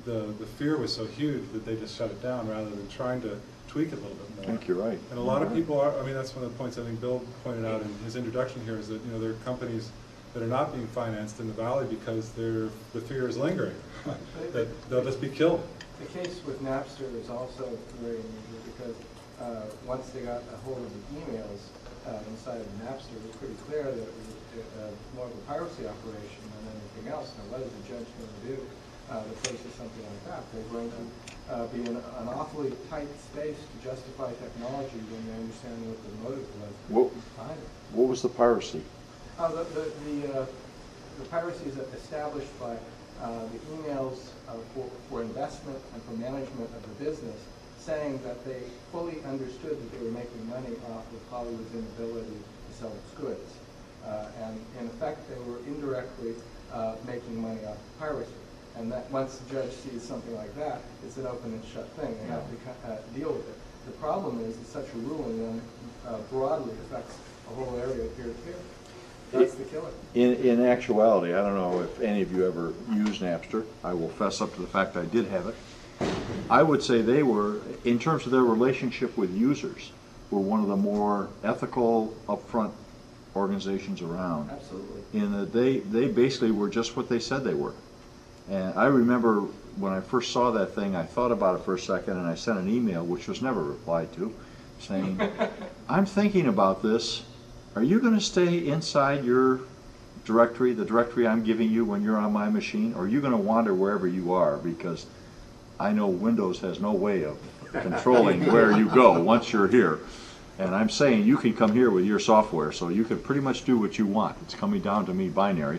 the fear was so huge that they just shut it down rather than trying to tweak it a little bit more. I think you're right. And a lot of people are, that's one of the points I think Bill pointed out in his introduction here, is that there are companies that are not being financed in the Valley because the fear is lingering, that they'll just be killed. The case with Napster is also very unusual because once they got a hold of the emails inside of Napster, it was pretty clear that it was more of a piracy operation than anything else. Now, what is the judge going to do to faces something like that? They're going to be in an awfully tight space to justify technology when they understand what the motive was behind it. What was the piracy? The piracy is established by the emails for investment and for management of the business, saying that they fully understood that they were making money off of Hollywood's inability to sell its goods. And in effect, they were indirectly making money off of piracy. And that once the judge sees something like that, it's an open and shut thing. They have to deal with it. The problem is that such a ruling then broadly affects a whole area of peer-to-peer. That's the killer. In actuality, I don't know if any of you ever used Napster. I will fess up to the fact I did have it. I would say they were, in terms of their relationship with users, were one of the more ethical, upfront organizations around. Absolutely. In that they basically were just what they said they were. And I remember when I first saw that thing, I thought about it for a second, and I sent an email, which was never replied to, saying, I'm thinking about this. Are you going to stay inside your directory, the directory I'm giving you when you're on my machine, or are you going to wander wherever you are? Because I know Windows has no way of controlling where you go once you're here. And I'm saying you can come here with your software, so you can pretty much do what you want. It's coming down to me binary.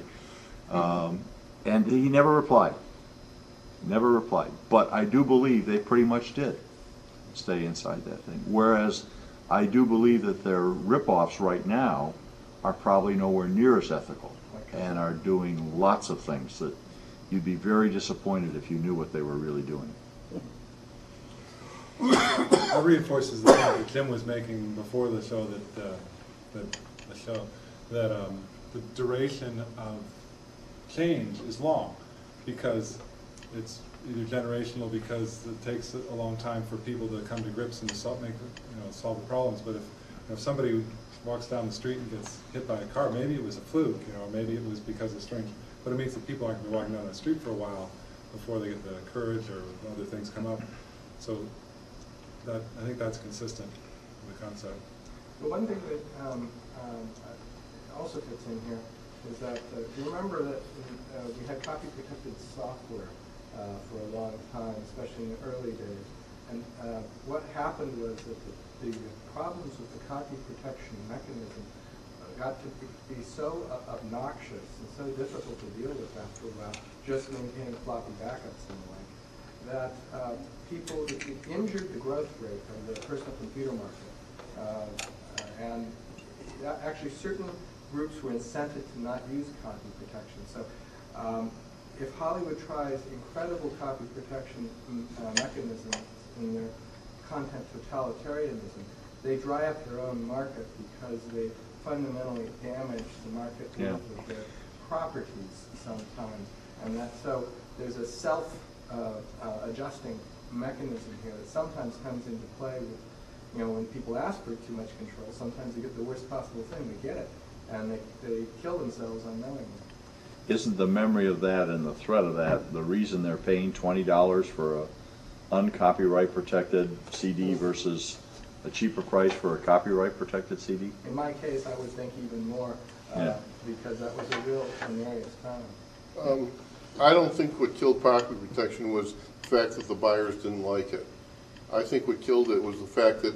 And he never replied. Never replied. But I do believe they pretty much did stay inside that thing. Whereas I do believe that their rip-offs right now are probably nowhere near as ethical and are doing lots of things that you'd be very disappointed if you knew what they were really doing. That reinforces the point that Jim was making before the show that the duration of change is long because it's either generational because it takes a long time for people to come to grips and to solve the problems. But if somebody walks down the street and gets hit by a car, maybe it was a fluke, maybe it was because of strange. But it means that people aren't going to be walking down the street for a while before they get the courage or other things come up. So I think that's consistent with the concept. The one thing that also fits in here is that you remember that we had copy protected software for a long time, especially in the early days. And what happened was that the problems with the copy protection mechanism got to be so obnoxious and so difficult to deal with after a while, just maintaining floppy backups and the like, that it injured the growth rate of the personal computer market. And actually certain groups were incented to not use copy protection. So if Hollywood tries incredible copy protection mechanisms in their content totalitarianism, they dry up their own market because they fundamentally damage the market with their properties sometimes. And so there's a self-adjusting mechanism here that sometimes comes into play with, when people ask for too much control, sometimes they get the worst possible thing, they get it, and they kill themselves unknowingly. Isn't the memory of that and the threat of that the reason they're paying $20 for a uncopyright protected CD versus a cheaper price for a copyright protected CD? In my case, I would think even more, because that was a real hilarious time. I don't think what killed copy protection was the fact that the buyers didn't like it. I think what killed it was the fact that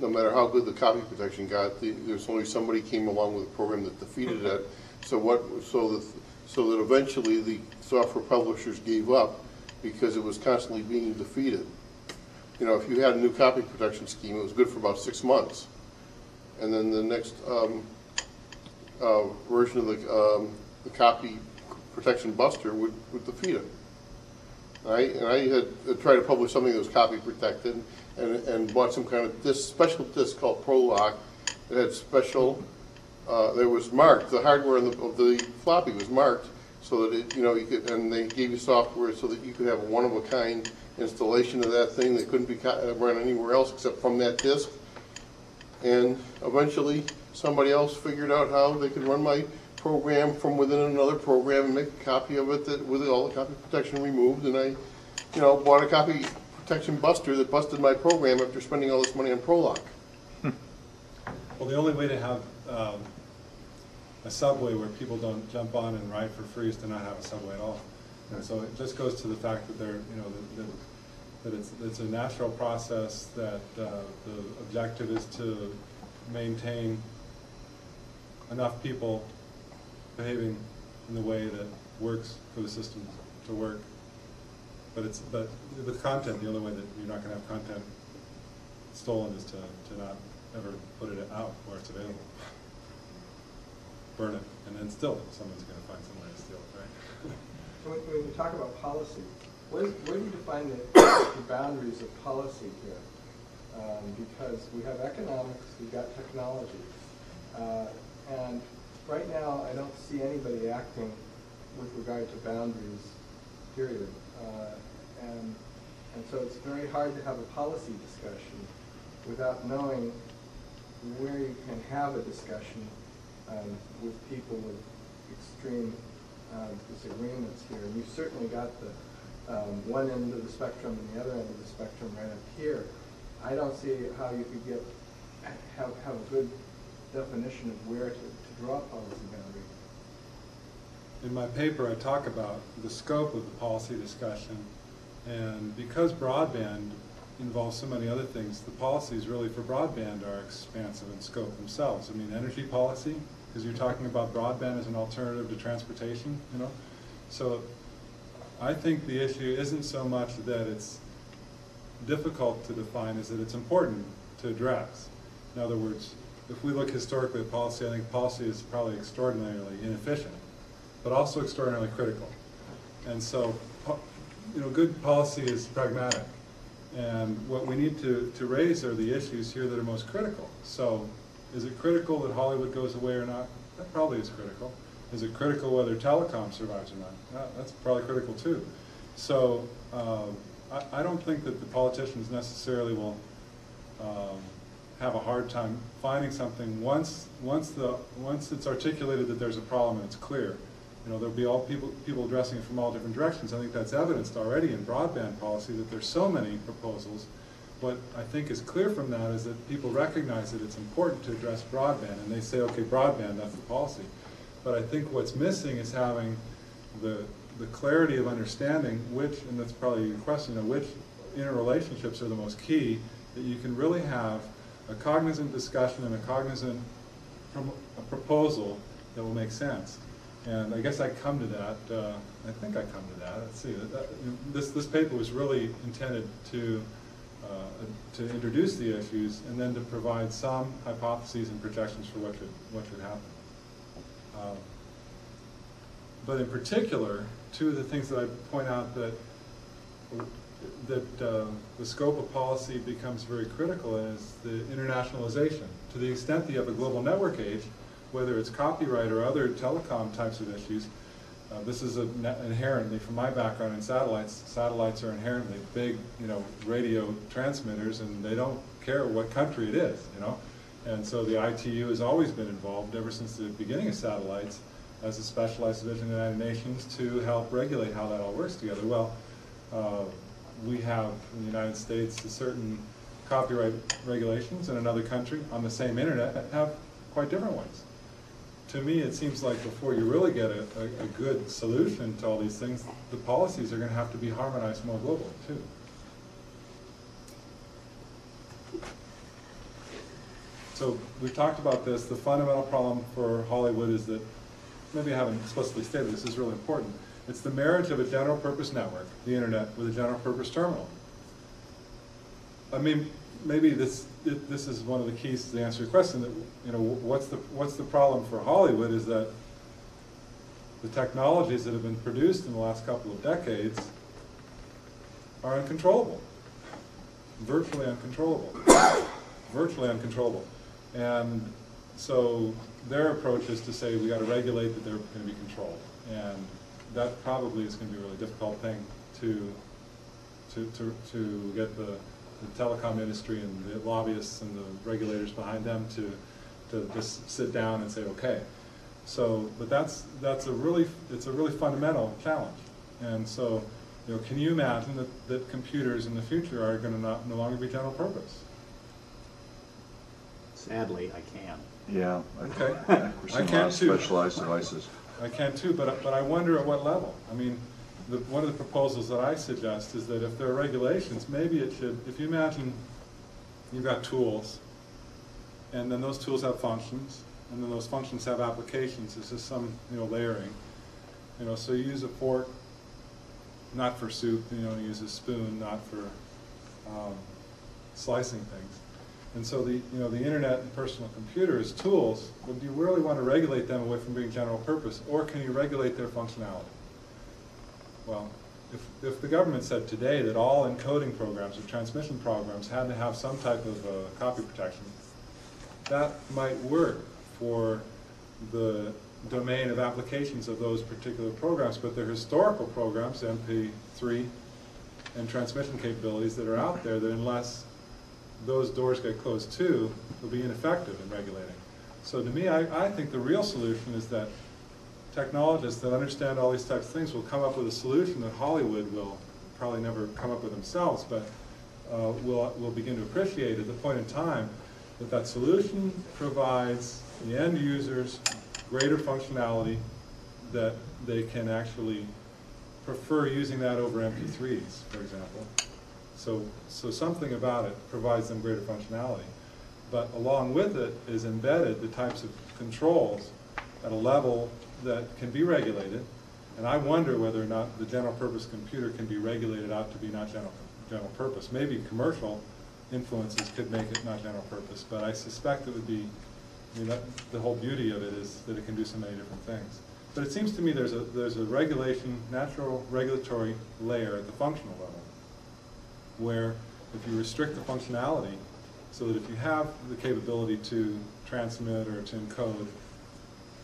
no matter how good the copy protection got, there's only somebody came along with a program that defeated it. So that eventually the software publishers gave up because it was constantly being defeated. If you had a new copy protection scheme, it was good for about 6 months, and then the next version of the copy protection buster would defeat it. And I had tried to publish something that was copy protected, and bought some kind of special disc called ProLock. It had special. It was marked. The hardware of the floppy was marked so that you could, and they gave you software so that you could have a one-of-a-kind installation of that thing that couldn't be run anywhere else except from that disk. And eventually, somebody else figured out how they could run my program from within another program and make a copy of it with all the copy protection removed. And I, bought a copy protection buster that busted my program after spending all this money on ProLock. Well, the only way to have a subway where people don't jump on and ride for free is to not have a subway at all. And so it just goes to the fact that that it's a natural process, that the objective is to maintain enough people behaving in the way that works for the system to work. But with content, the only way that you're not going to have content stolen is to not ever put it out where it's available. Burn it, and then still someone's going to find some way to steal it, right? So when we talk about policy, where do you define the boundaries of policy here? Because we have economics, we've got technology, and right now I don't see anybody acting with regard to boundaries, period. And so it's very hard to have a policy discussion without knowing where you can have a discussion with people with extreme disagreements here. And you've certainly got the one end of the spectrum and the other end of the spectrum right up here. I don't see how you could have a good definition of where to draw a policy boundary. in my paper I talk about the scope of the policy discussion, and because broadband involves so many other things, the policies really for broadband are expansive in scope themselves. I mean, energy policy, because you're talking about broadband as an alternative to transportation, you know? So I think the issue isn't so much that it's difficult to define as that it's important to address. In other words, if we look historically at policy, I think policy is probably extraordinarily inefficient, but also extraordinarily critical. And so, you know, good policy is pragmatic. And what we need to raise are the issues here that are most critical. So, is it critical that Hollywood goes away or not? That probably is critical. Is it critical whether telecom survives or not? That's probably critical too. So, I don't think that the politicians necessarily will have a hard time finding something once it's articulated that there's a problem and it's clear. You know, there'll be all people addressing it from all different directions. I think that's evidenced already in broadband policy that there's so many proposals. What I think is clear from that is that people recognize that it's important to address broadband, and they say, okay, broadband, that's the policy. But I think what's missing is having the clarity of understanding which, and that's probably your question, you know, which interrelationships are the most key, that you can really have a cognizant discussion and a cognizant proposal that will make sense. And I guess I come to that, I think I come to that. Let's see, this paper was really intended to introduce the issues and then to provide some hypotheses and projections for what should happen. But in particular, two of the things that I point out that the scope of policy becomes very critical is the internationalization. To the extent that you have a global network age, whether it's copyright or other telecom types of issues, this is inherently, from my background in satellites are inherently big, you know, radio transmitters, and they don't care what country it is, you know. And so the ITU has always been involved ever since the beginning of satellites as a specialized division of the United Nations to help regulate how that all works together. Well, we have in the United States certain copyright regulations in another country on the same internet have quite different ones. To me, it seems like before you really get a good solution to all these things, the policies are going to have to be harmonized more globally, too. So we've talked about this. The fundamental problem for Hollywood is that, maybe I haven't explicitly stated this, is really important. It's the marriage of a general purpose network, the internet, with a general purpose terminal. I mean, maybe this is one of the keys to answer your question. That, you know, what's the problem for Hollywood is that the technologies that have been produced in the last couple of decades are uncontrollable, virtually uncontrollable, virtually uncontrollable. And so their approach is to say we got to regulate that they're going to be controlled, and that probably is going to be a really difficult thing to get the telecom industry and the lobbyists and the regulators behind them to just sit down and say, okay. So, but it's a really fundamental challenge. And so, you know, can you imagine that computers in the future are going to no longer be general purpose? Sadly, I can. Yeah. Okay. We're seeing a lot of too. specialized devices. I can too, but I wonder at what level. I mean, one of the proposals that I suggest is that if there are regulations, maybe it should, if you imagine you've got tools, and then those tools have functions, and then those functions have applications. It's just some, you know, layering. You know, so you use a fork, not for soup, you know, you use a spoon, not for slicing things. And so the internet and personal computer as tools, but do you really want to regulate them away from being general purpose, or can you regulate their functionality? Well, if the government said today that all encoding programs or transmission programs had to have some type of copy protection, that might work for the domain of applications of those particular programs, but they're historical programs, MP3, and transmission capabilities that are out there that unless those doors get closed too, will be ineffective in regulating. So to me, I think the real solution is that technologists that understand all these types of things will come up with a solution that Hollywood will probably never come up with themselves, but will begin to appreciate at the point in time that solution provides the end users greater functionality, that they can actually prefer using that over MP3s, for example. So something about it provides them greater functionality. But along with it is embedded the types of controls at a level that can be regulated. And I wonder whether or not the general purpose computer can be regulated out to be not general purpose. Maybe commercial influences could make it not general purpose, but I suspect it would be, I mean, the whole beauty of it is that it can do so many different things. But it seems to me there's a regulation, natural regulatory layer at the functional level, where if you restrict the functionality, so that if you have the capability to transmit or to encode,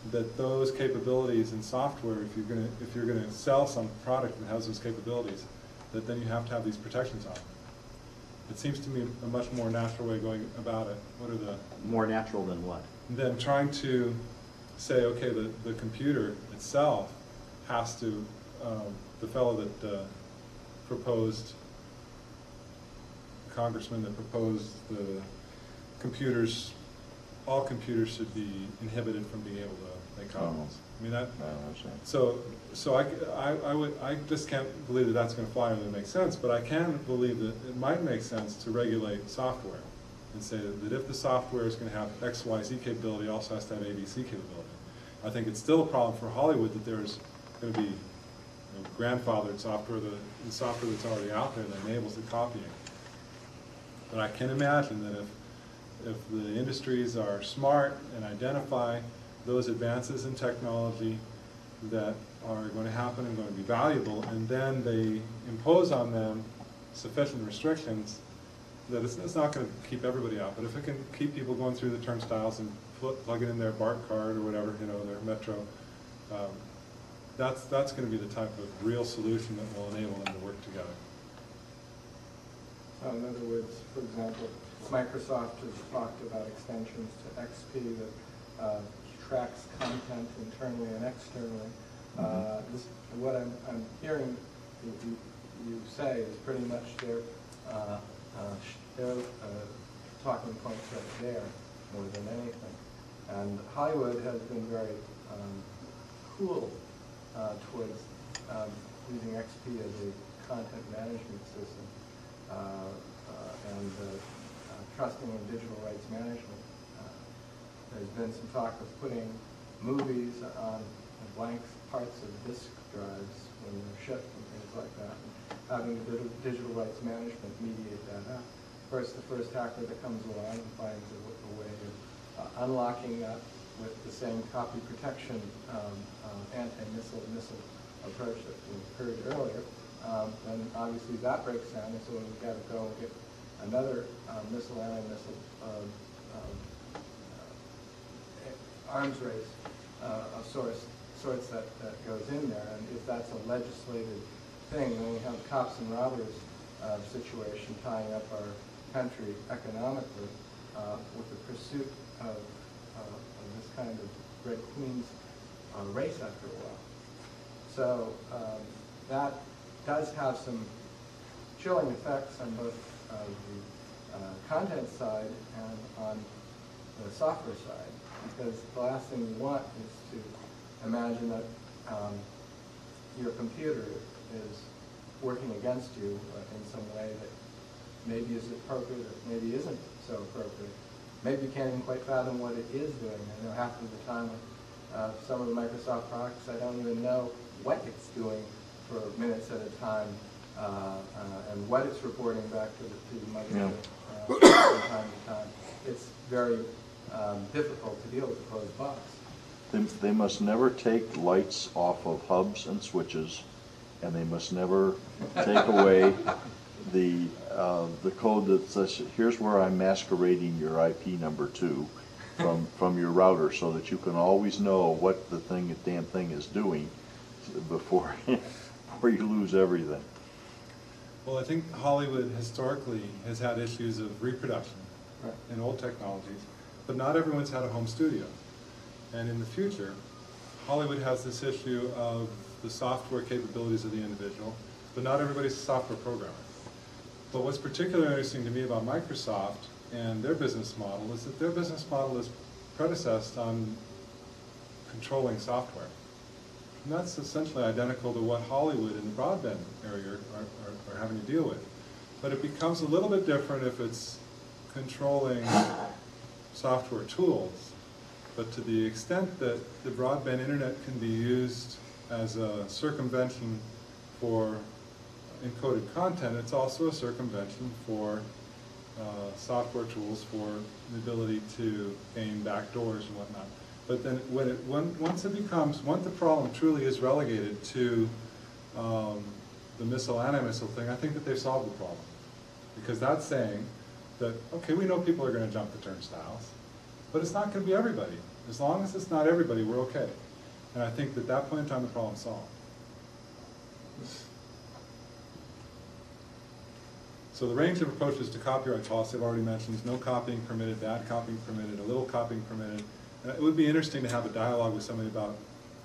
that those capabilities in software, if you're gonna sell some product that has those capabilities, that then you have to have these protections on it. It seems to me a much more natural way of going about it. What are the More natural than what? than trying to say, okay, the computer itself has to, the fellow that proposed, the congressman that proposed the computers, all computers should be inhibited from being able to make comments. I mean, that, so I just can't believe that that's going to fly or that makes sense, but I can believe that it might make sense to regulate software and say that if the software is going to have X, Y, Z capability, it also has to have A, B, C capability. I think it's still a problem for Hollywood that there's going to be grandfathered software, the software that's already out there that enables the copying. But I can imagine that if the industries are smart and identify those advances in technology that are going to happen and going to be valuable, and then they impose on them sufficient restrictions, that it's not going to keep everybody out. But if it can keep people going through the turnstiles and plug it in their Burkart or whatever, their metro, that's going to be the type of real solution that will enable them to work together. So in other words, for example, Microsoft has talked about extensions to XP that tracks content internally and externally. What I'm hearing you say is pretty much their talking points right there more than anything. And Hollywood has been very cool towards using XP as a content management system and trusting in digital rights management. There's been some talk of putting movies on blank parts of disk drives when they're shipped and things like that, and having the digital rights management mediate that out. Of course, the first hacker that comes along and finds a way of unlocking that with the same copy protection anti-missile approach that occurred earlier, then obviously that breaks down, and so we've got to go and get another anti-missile arms race of sorts that goes in there. And if that's a legislated thing, then we have cops and robbers situation tying up our country economically with the pursuit of this kind of Red Queen's race after a while. So that does have some chilling effects on both the content side and on the software side, because the last thing you want is to imagine that your computer is working against you in some way that maybe is appropriate or maybe isn't so appropriate. Maybe you can't even quite fathom what it is doing. I know half of the time with some of the Microsoft products, I don't even know what it's doing for minutes at a time and what it's reporting back to the mothership from time to time. It's very difficult to deal with a closed box. They must never take lights off of hubs and switches, and they must never take away the code that says, here's where I'm masquerading your IP number to from your router, so that you can always know what the damn thing is doing before you lose everything. Well, I think Hollywood historically has had issues of reproduction in old technologies, but not everyone's had a home studio. And in the future, Hollywood has this issue of the software capabilities of the individual, but not everybody's a software programmer. But what's particularly interesting to me about Microsoft and their business model is that their business model is predecessed on controlling software. And that's essentially identical to what Hollywood and the broadband area are having to deal with. But it becomes a little bit different if it's controlling software tools. But to the extent that the broadband internet can be used as a circumvention for encoded content, it's also a circumvention for software tools for the ability to gain backdoors and whatnot. But then once the problem truly is relegated to the missile, anti-missile thing, I think that they've solved the problem. Because that's saying that, okay, we know people are going to jump the turnstiles, but it's not going to be everybody. As long as it's not everybody, we're okay. And I think that at that point in time, the problem's solved. So the range of approaches to copyright policy I've already mentioned is no copying permitted, bad copying permitted, a little copying permitted. And it would be interesting to have a dialogue with somebody about,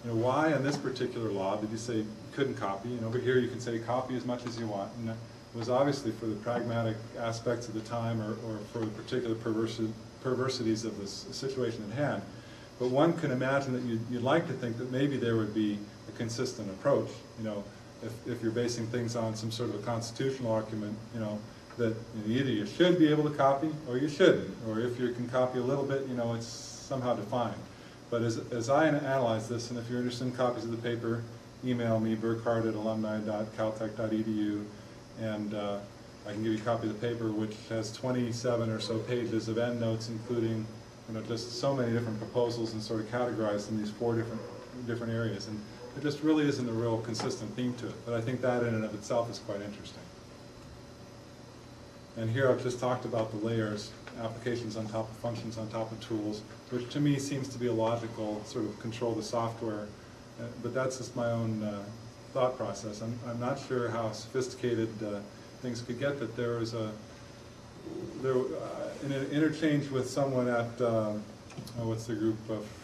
why in this particular law did you say you couldn't copy? And over here you can say copy as much as you want. And it was obviously for the pragmatic aspects of the time or for the particular perversities of the situation at hand. But one can imagine that you'd like to think that maybe there would be a consistent approach, if you're basing things on some sort of a constitutional argument, that either you should be able to copy or you shouldn't, or if you can copy a little bit, it's somehow defined. But as I analyze this, and if you're interested in copies of the paper, email me, burkhart@alumni.caltech.edu, and I can give you a copy of the paper, which has 27 or so pages of endnotes, including just so many different proposals and sort of categorized in these 4 different areas. And there just really isn't a real consistent theme to it. But I think that in and of itself is quite interesting. And here I've just talked about the layers, applications on top of functions on top of tools, which to me seems to be a logical sort of control the software. But that's just my own thought process. I'm not sure how sophisticated things could get, but there was in an interchange with someone at, what's the group,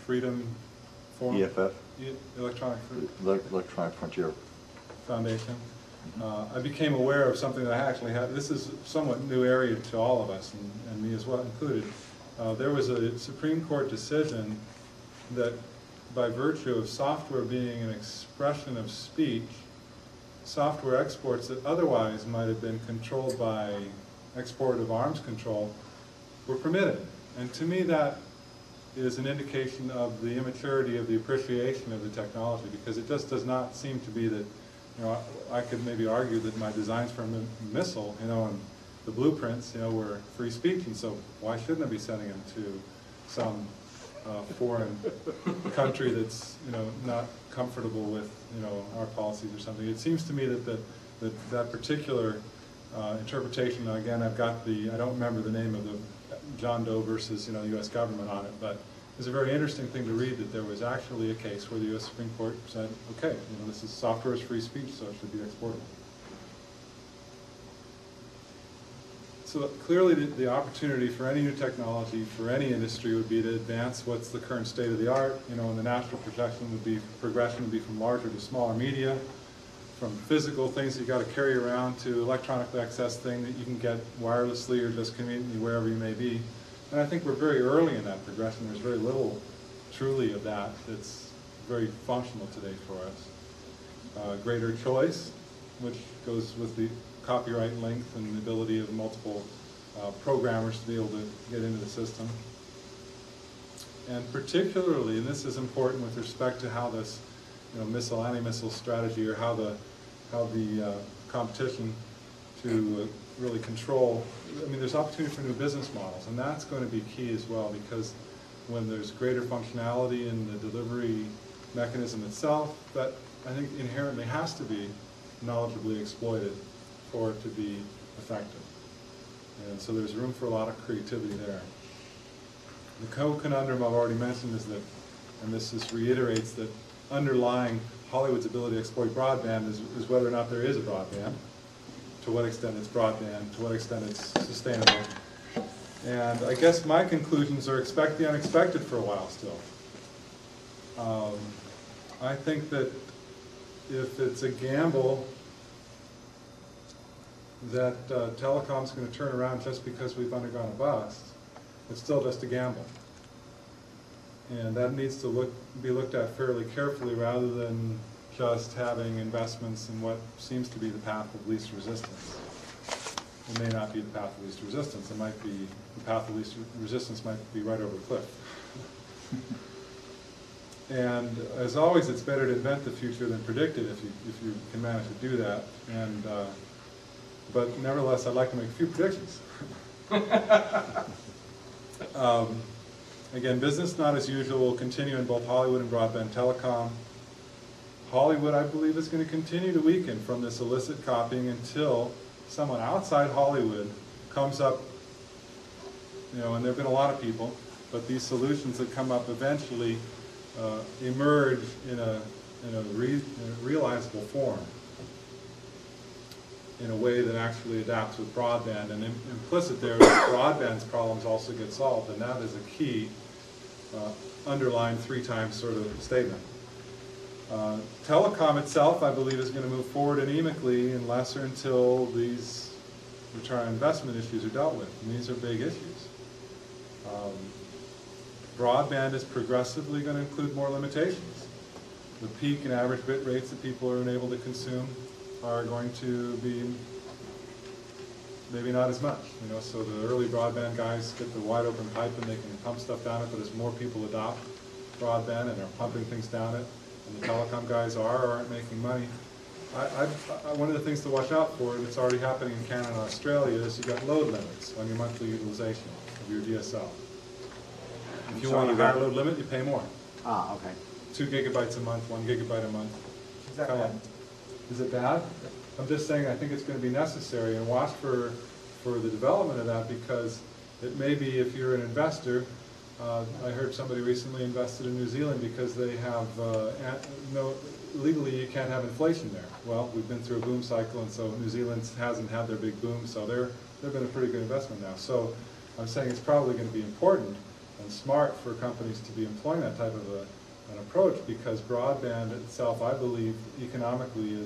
Freedom Forum? EFF? Electronic Frontier Foundation. I became aware of something that I actually had. This is a somewhat new area to all of us, and me as well included. There was a Supreme Court decision that by virtue of software being an expression of speech, software exports that otherwise might have been controlled by export of arms control were permitted. And to me that is an indication of the immaturity of the appreciation of the technology, because it just does not seem to be that, I could maybe argue that my designs for a missile, and the blueprints, were free speech, and so why shouldn't I be sending them to some foreign country that's, not comfortable with, our policies or something. It seems to me that particular interpretation, again, I've got I don't remember the name of the John Doe versus, the U.S. government on it, but it's a very interesting thing to read that there was actually a case where the U.S. Supreme Court said, okay, this is software is free speech, so it should be exported. So clearly the opportunity for any new technology, for any industry, would be to advance what's the current state of the art, and the natural progression would be from larger to smaller media, from physical things that you got to carry around to electronically accessed thing that you can get wirelessly or just conveniently wherever you may be. And I think we're very early in that progression. There's very little truly of that that's very functional today for us. Greater choice, which goes with the copyright length and the ability of multiple programmers to be able to get into the system. And particularly, and this is important with respect to how this missile, anti-missile strategy, or how the competition to really control, there's opportunity for new business models, and that's going to be key as well, because when there's greater functionality in the delivery mechanism itself, that I think inherently has to be knowledgeably exploited for it to be effective. And so there's room for a lot of creativity there. The conundrum I've already mentioned is that, and this just reiterates that underlying Hollywood's ability to exploit broadband is whether or not there is a broadband, to what extent it's broadband, to what extent it's sustainable. And I guess my conclusions are expect the unexpected for a while still. I think that if it's a gamble that telecom's going to turn around just because we've undergone a bust, it's still just a gamble. And that needs to be looked at fairly carefully rather than just having investments in what seems to be the path of least resistance. It may not be the path of least resistance. It might be the path of least resistance might be right over the cliff. And as always, it's better to invent the future than predict it if you can manage to do that. And but nevertheless, I'd like to make a few predictions. Again, business not as usual will continue in both Hollywood and broadband telecom. Hollywood, I believe, is going to continue to weaken from this illicit copying until someone outside Hollywood comes up, you know, and there have been a lot of people, but these solutions that come up eventually emerge in a realizable form, in a way that actually adapts with broadband, and implicit there is broadband's problems also get solved, and that is a key underlined 3 times sort of statement. Telecom itself, I believe, is going to move forward anemically unless or until these return on investment issues are dealt with, and these are big issues. Broadband is progressively going to include more limitations. The peak and average bit rates that people are unable to consume are going to be maybe not as much. You know, so the early broadband guys get the wide open pipe and they can pump stuff down it, but as more people adopt broadband and are pumping things down it, and the telecom guys are or aren't making money, one of the things to watch out for, and it's already happening in Canada and Australia, is you've got load limits on your monthly utilization of your DSL. If you want a higher load limit, you pay more. Ah, okay. 2 gigabytes a month, 1 gigabyte a month. Is that bad? Is it bad? I'm just saying I think it's going to be necessary, and watch for the development of that, because it may be, if you're an investor, I heard somebody recently invested in New Zealand because they have, legally you can't have inflation there. Well, we've been through a boom cycle, and so New Zealand hasn't had their big boom, so they've been a pretty good investment now. So I'm saying it's probably going to be important and smart for companies to be employing that type of an approach, because broadband itself, I believe, economically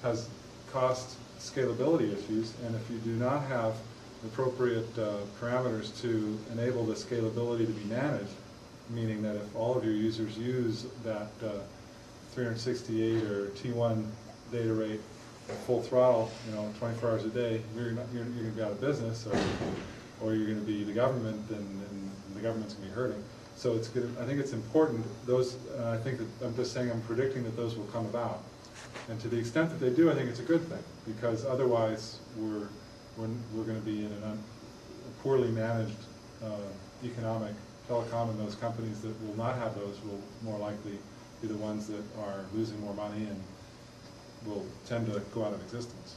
has cost scalability issues, and if you do not have appropriate parameters to enable the scalability to be managed, meaning that if all of your users use that 368 or T1 data rate at full throttle, 24 hours a day, you're going to be out of business, or you're going to be the government, and the government's going to be hurting. So it's good. I think it's important. I think that I'm just saying I'm predicting that those will come about, and to the extent that they do, I think it's a good thing, because otherwise we're going to be in a poorly managed economic telecom, and those companies that will not have those will more likely be the ones that are losing more money and will tend to go out of existence.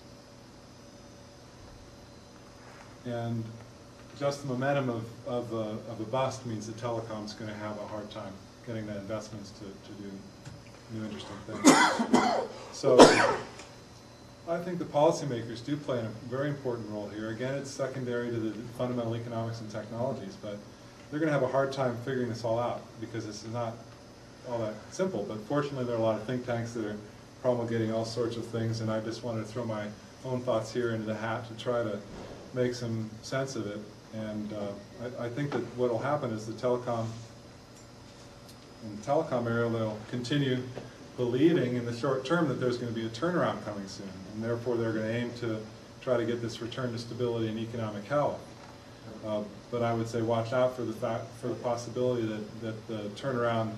And just the momentum of a bust means that telecom's going to have a hard time getting the investments to do new interesting things. So I think the policymakers do play a very important role here. Again, it's secondary to the fundamental economics and technologies, but they're going to have a hard time figuring this all out, because this is not all that simple. But fortunately, there are a lot of think tanks that are promulgating all sorts of things, and I just wanted to throw my own thoughts here into the hat to try to make some sense of it. And I think that what will happen is in the telecom area, they'll continue believing in the short term that there's going to be a turnaround coming soon, and therefore they're going to aim to try to get this return to stability and economic health. But I would say watch out for the possibility that the turnaround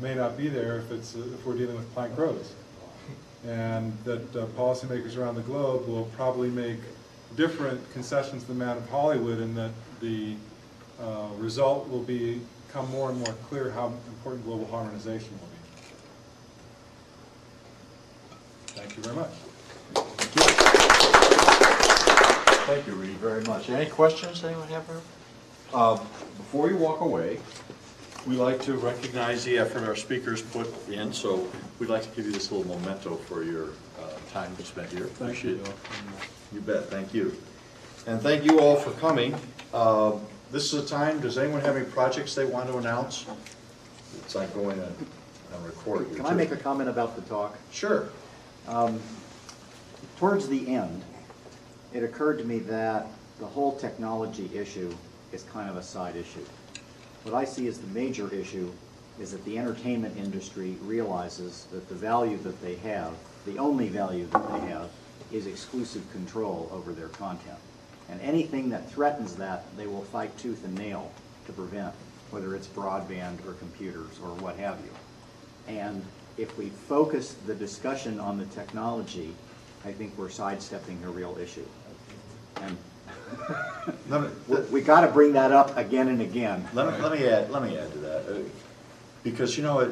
may not be there if we're dealing with plank roads, and that policymakers around the globe will probably make different concessions than that of Hollywood, and that the result will become more and more clear how important global harmonization will be. Thank you very much. Thank you, Reed, very much. Any questions anyone have for him? Before you walk away, we like to recognize the effort our speakers put in, so we'd like to give you this little memento for your time spent here. Appreciate it. You bet, thank you. And thank you all for coming. This is a time, does anyone have any projects they want to announce? It's like going on record. Can I make a comment about the talk? Sure. Towards the end, it occurred to me that the whole technology issue is kind of a side issue. What I see as the major issue is that the entertainment industry realizes that the value that they have, the only value that they have, is exclusive control over their content. And anything that threatens that, they will fight tooth and nail to prevent, whether it's broadband or computers or what have you. And if we focus the discussion on the technology, I think we're sidestepping a real issue. And we got to bring that up again and again. Let me add to that, because you know,